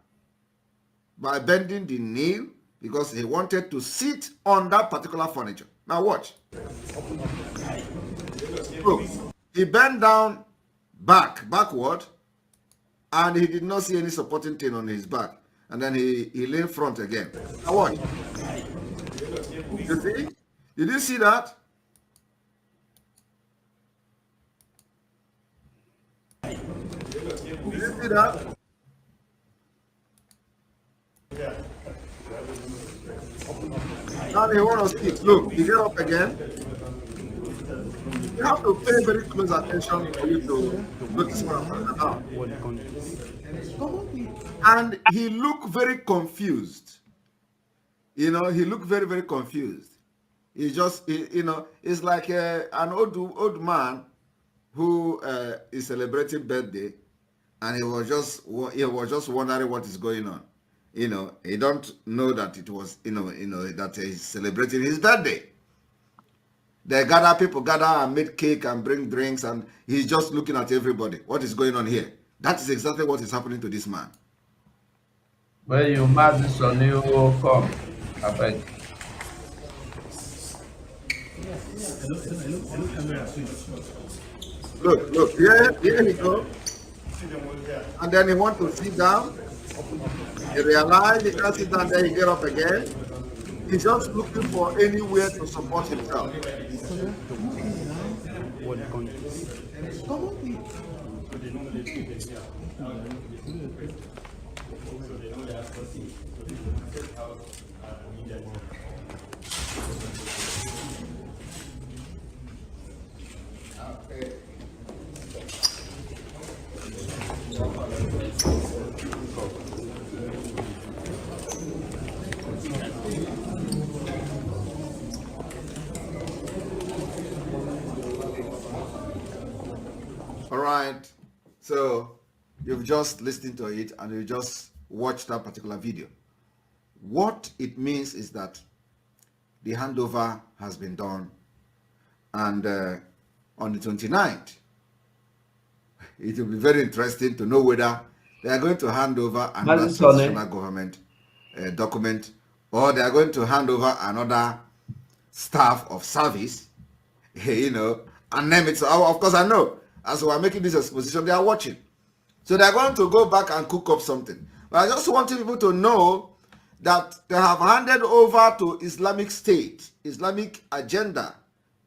by bending the knee because he wanted to sit on that particular furniture. Now watch. Look, he bent down backward, and he did not see any supporting thing on his back. And then he leaned front again. Now watch. You see? Did you see that? Did you see that? Now he wants to speak. Look, he get up again. You have to pay very close attention for you to notice what I'm talking about. And he looked very confused. He looked very, very confused. He's just, you know, it's like an old man who is celebrating birthday, and he was just wondering what is going on. You know, he don't know that it was, that he's celebrating his birthday. People gather and make cake and bring drinks, and he's just looking at everybody. What is going on here? That is exactly what is happening to this man. When you mark this on, you will come. I beg. Look, here he go. And then he want to sit down. He realized he can't sit down, then he get up again. He's just looking for anywhere to support himself. All right, so you've just listened to it and you just watched that particular video. What it means is that the handover has been done, and on the 29th, it will be very interesting to know whether they are going to hand over another transitional government document, or they are going to hand over another staff of service, and name it. So, of course, I know. As we are making this exposition, they are watching. So they are going to go back and cook up something. But I just want people to know that they have handed over to Islamic State, Islamic agenda,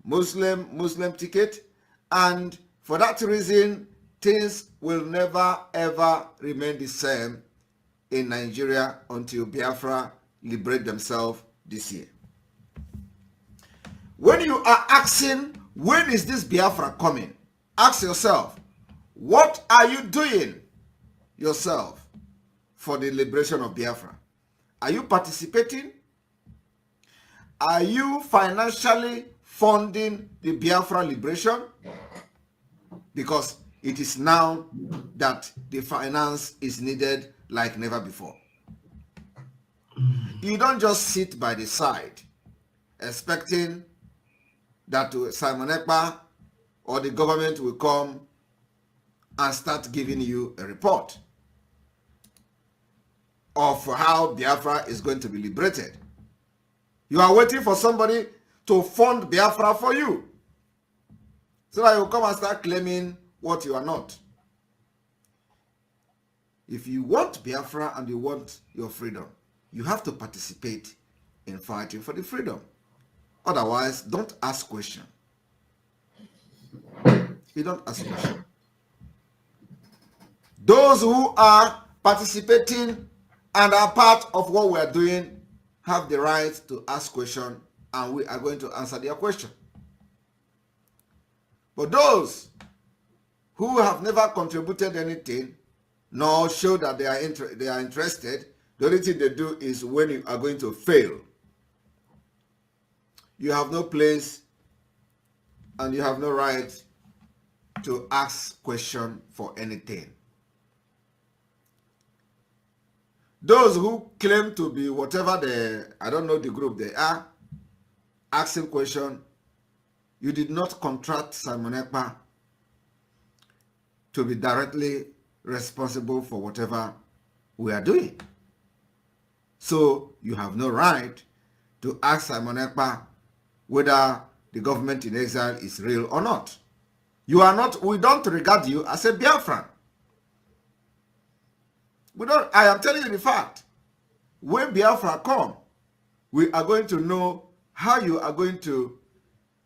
Muslim ticket, and for that reason, things will never ever remain the same in Nigeria until Biafra liberate themselves this year. When you are asking, when is this Biafra coming? Ask yourself, what are you doing yourself for the liberation of Biafra? Are you participating? Are you financially funding the Biafra liberation? Because it is now that the finance is needed like never before. You don't just sit by the side expecting that Simon Ekpa or the government will come and start giving you a report of how Biafra is going to be liberated. You are waiting for somebody to fund Biafra for you, so that you come and start claiming what you are not. If you want Biafra and you want your freedom, you have to participate in fighting for the freedom. Otherwise, don't ask questions. You don't ask questions. Those who are participating and are part of what we are doing have the right to ask questions, and we are going to answer their question. But those who have never contributed anything, nor show that they are interested, the only thing they do is when you are going to fail, you have no place and you have no right to ask question for anything. Those who claim to be whatever I don't know the group they are, asking question, you did not contract Simon Ekpa to be directly responsible for whatever we are doing. So you have no right to ask Simon Ekpa whether the government in exile is real or not. You are not, we don't regard you as a Biafran. I am telling you the fact. When Biafra come, we are going to know how you are going to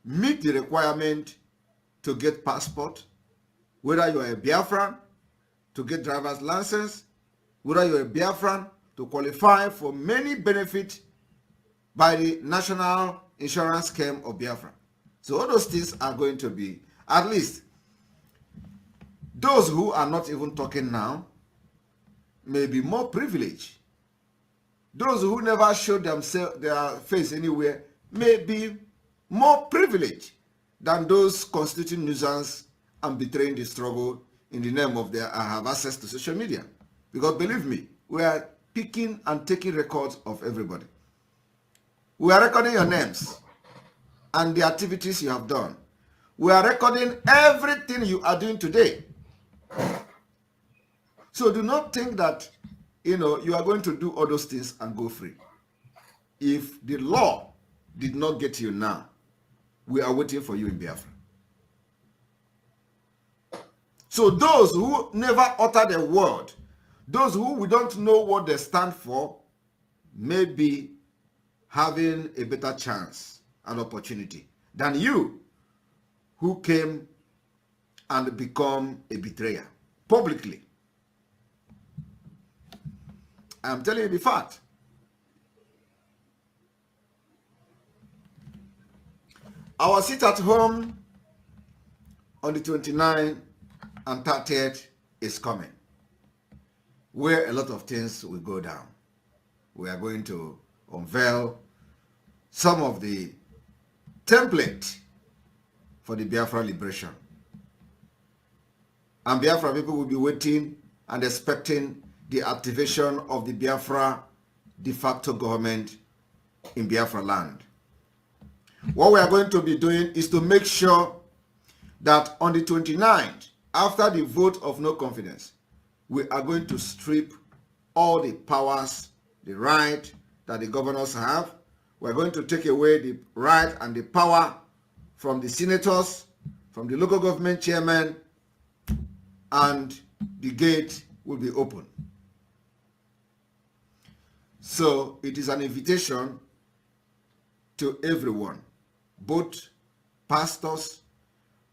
meet the requirement to get passport, whether you are a Biafran to get driver's license, whether you are a Biafran to qualify for many benefits by the National Insurance Scheme of Biafra. So all those things are going to be, at least, those who are not even talking now may be more privileged. Those who never showed themselves their face anywhere may be more privileged than those constituting nuisance and betraying the struggle in the name of their have access to social media. Because believe me, we are picking and taking records of everybody. We are recording your names and the activities you have done. We are recording everything you are doing today. So do not think that you are going to do all those things and go free. If the law did not get you now, we are waiting for you in Biafra. So those who never uttered a word, those who we don't know what they stand for, may be having a better chance and opportunity than you who came and become a betrayer publicly. I'm telling you the fact. Our sit at home on the 29th and 30th is coming, where a lot of things will go down. We are going to unveil some of the template for the Biafra liberation. And Biafra people will be waiting and expecting the activation of the Biafra de facto government in Biafra land. What we are going to be doing is to make sure that on the 29th, after the vote of no confidence, we are going to strip all the powers, the right that the governors have. We're going to take away the right and the power from the senators, from the local government chairman, and the gate will be open. So it is an invitation to everyone, both pastors,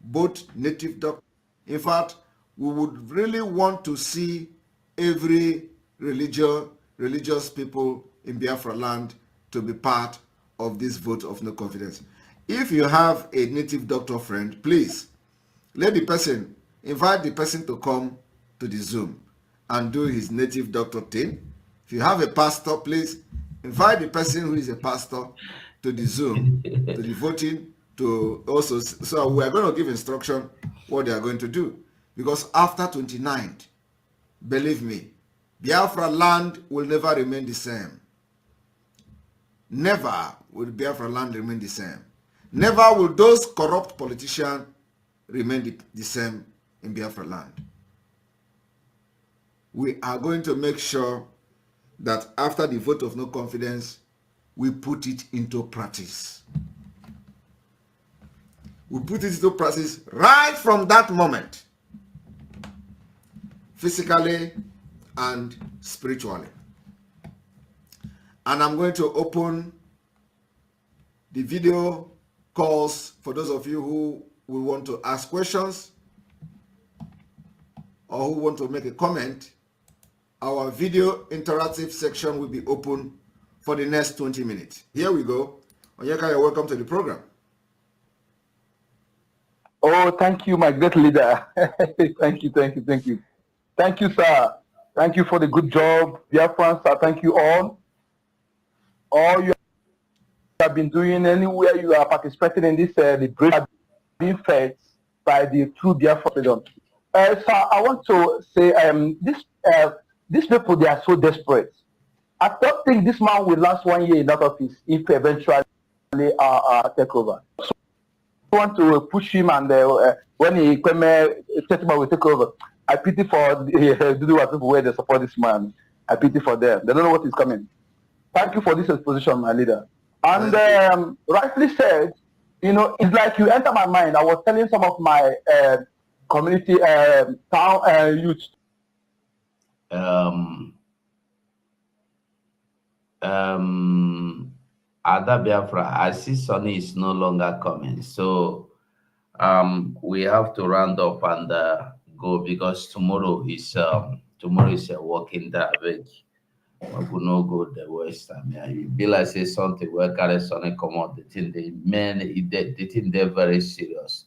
both native doctors. In fact, we would really want to see every religious people in Biafra land to be part of this vote of no confidence. If you have a native doctor friend, please invite the person to come to the Zoom and do his native doctor thing. If you have a pastor, please invite the person who is a pastor to the Zoom, to the voting, to also. So we are going to give instruction what they are going to do. Because after 29th, believe me, Biafra land will never remain the same. Never will Biafra land remain the same. Never will those corrupt politicians remain the same in Biafra land. We are going to make sure that after the vote of no confidence, we put it into practice. We put it into practice right from that moment, physically and spiritually. And I'm going to open the video calls for those of you who will want to ask questions or who want to make a comment. Our video interactive section will be open for the next 20 minutes. Here we go. Onyeka, you're welcome to the program. Oh, thank you, my great leader. Thank you. Thank you, sir. Thank you for the good job. BIAFRANS, sir, thank you all. All you have been doing, anywhere you are participating in this liberation, being fed by the true Biafra freedom. Sir, I want to say these people, they are so desperate. I don't think this man will last 1 year in that office if eventually take over. So I want to push him, and when he will take over, I pity for the people where they support this man. I pity for them. They don't know what is coming. Thank you for this exposition, my leader. And rightly said, it's like you enter my mind. I was telling some of my community town youth. Ada Biafra, I see Sonny is no longer coming, so we have to round up and go, because tomorrow is a working day. We will not go the West. I mean, you be like say something where carry Sonny come out. The thing they're very serious.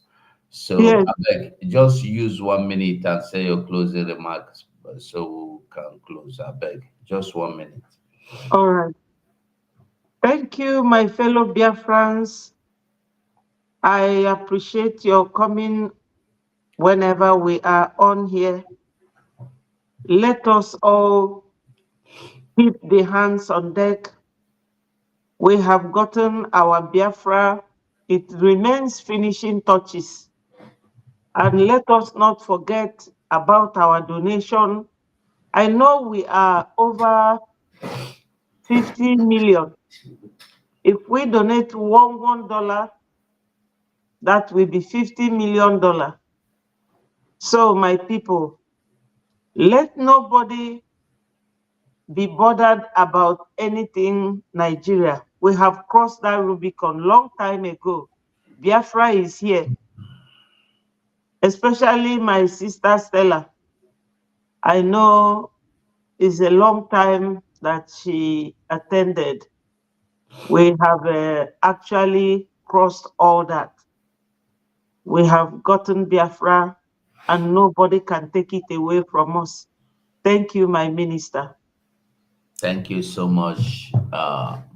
So Yes. I beg, just use 1 minute and say your closing remarks, so we can close. I beg, just 1 minute. All right. Thank you, my fellow Biafrans. I appreciate your coming whenever we are on here. Let us all keep the hands on deck. We have gotten our Biafra. It remains finishing touches. And let us not forget about our donation. I know we are over 50 million. If we donate $1, that will be $50 million. So my people, let nobody be bothered about anything Nigeria. We have crossed that Rubicon long time ago. Biafra is here, especially my sister Stella. I know it's a long time that she attended. We have actually crossed all that. We have gotten Biafra and nobody can take it away from us. Thank you, my minister. Thank you so much, Wada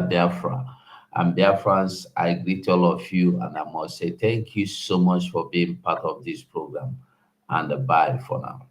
Biafra. And Biafrans, I greet all of you, and I must say thank you so much for being part of this program. And bye for now.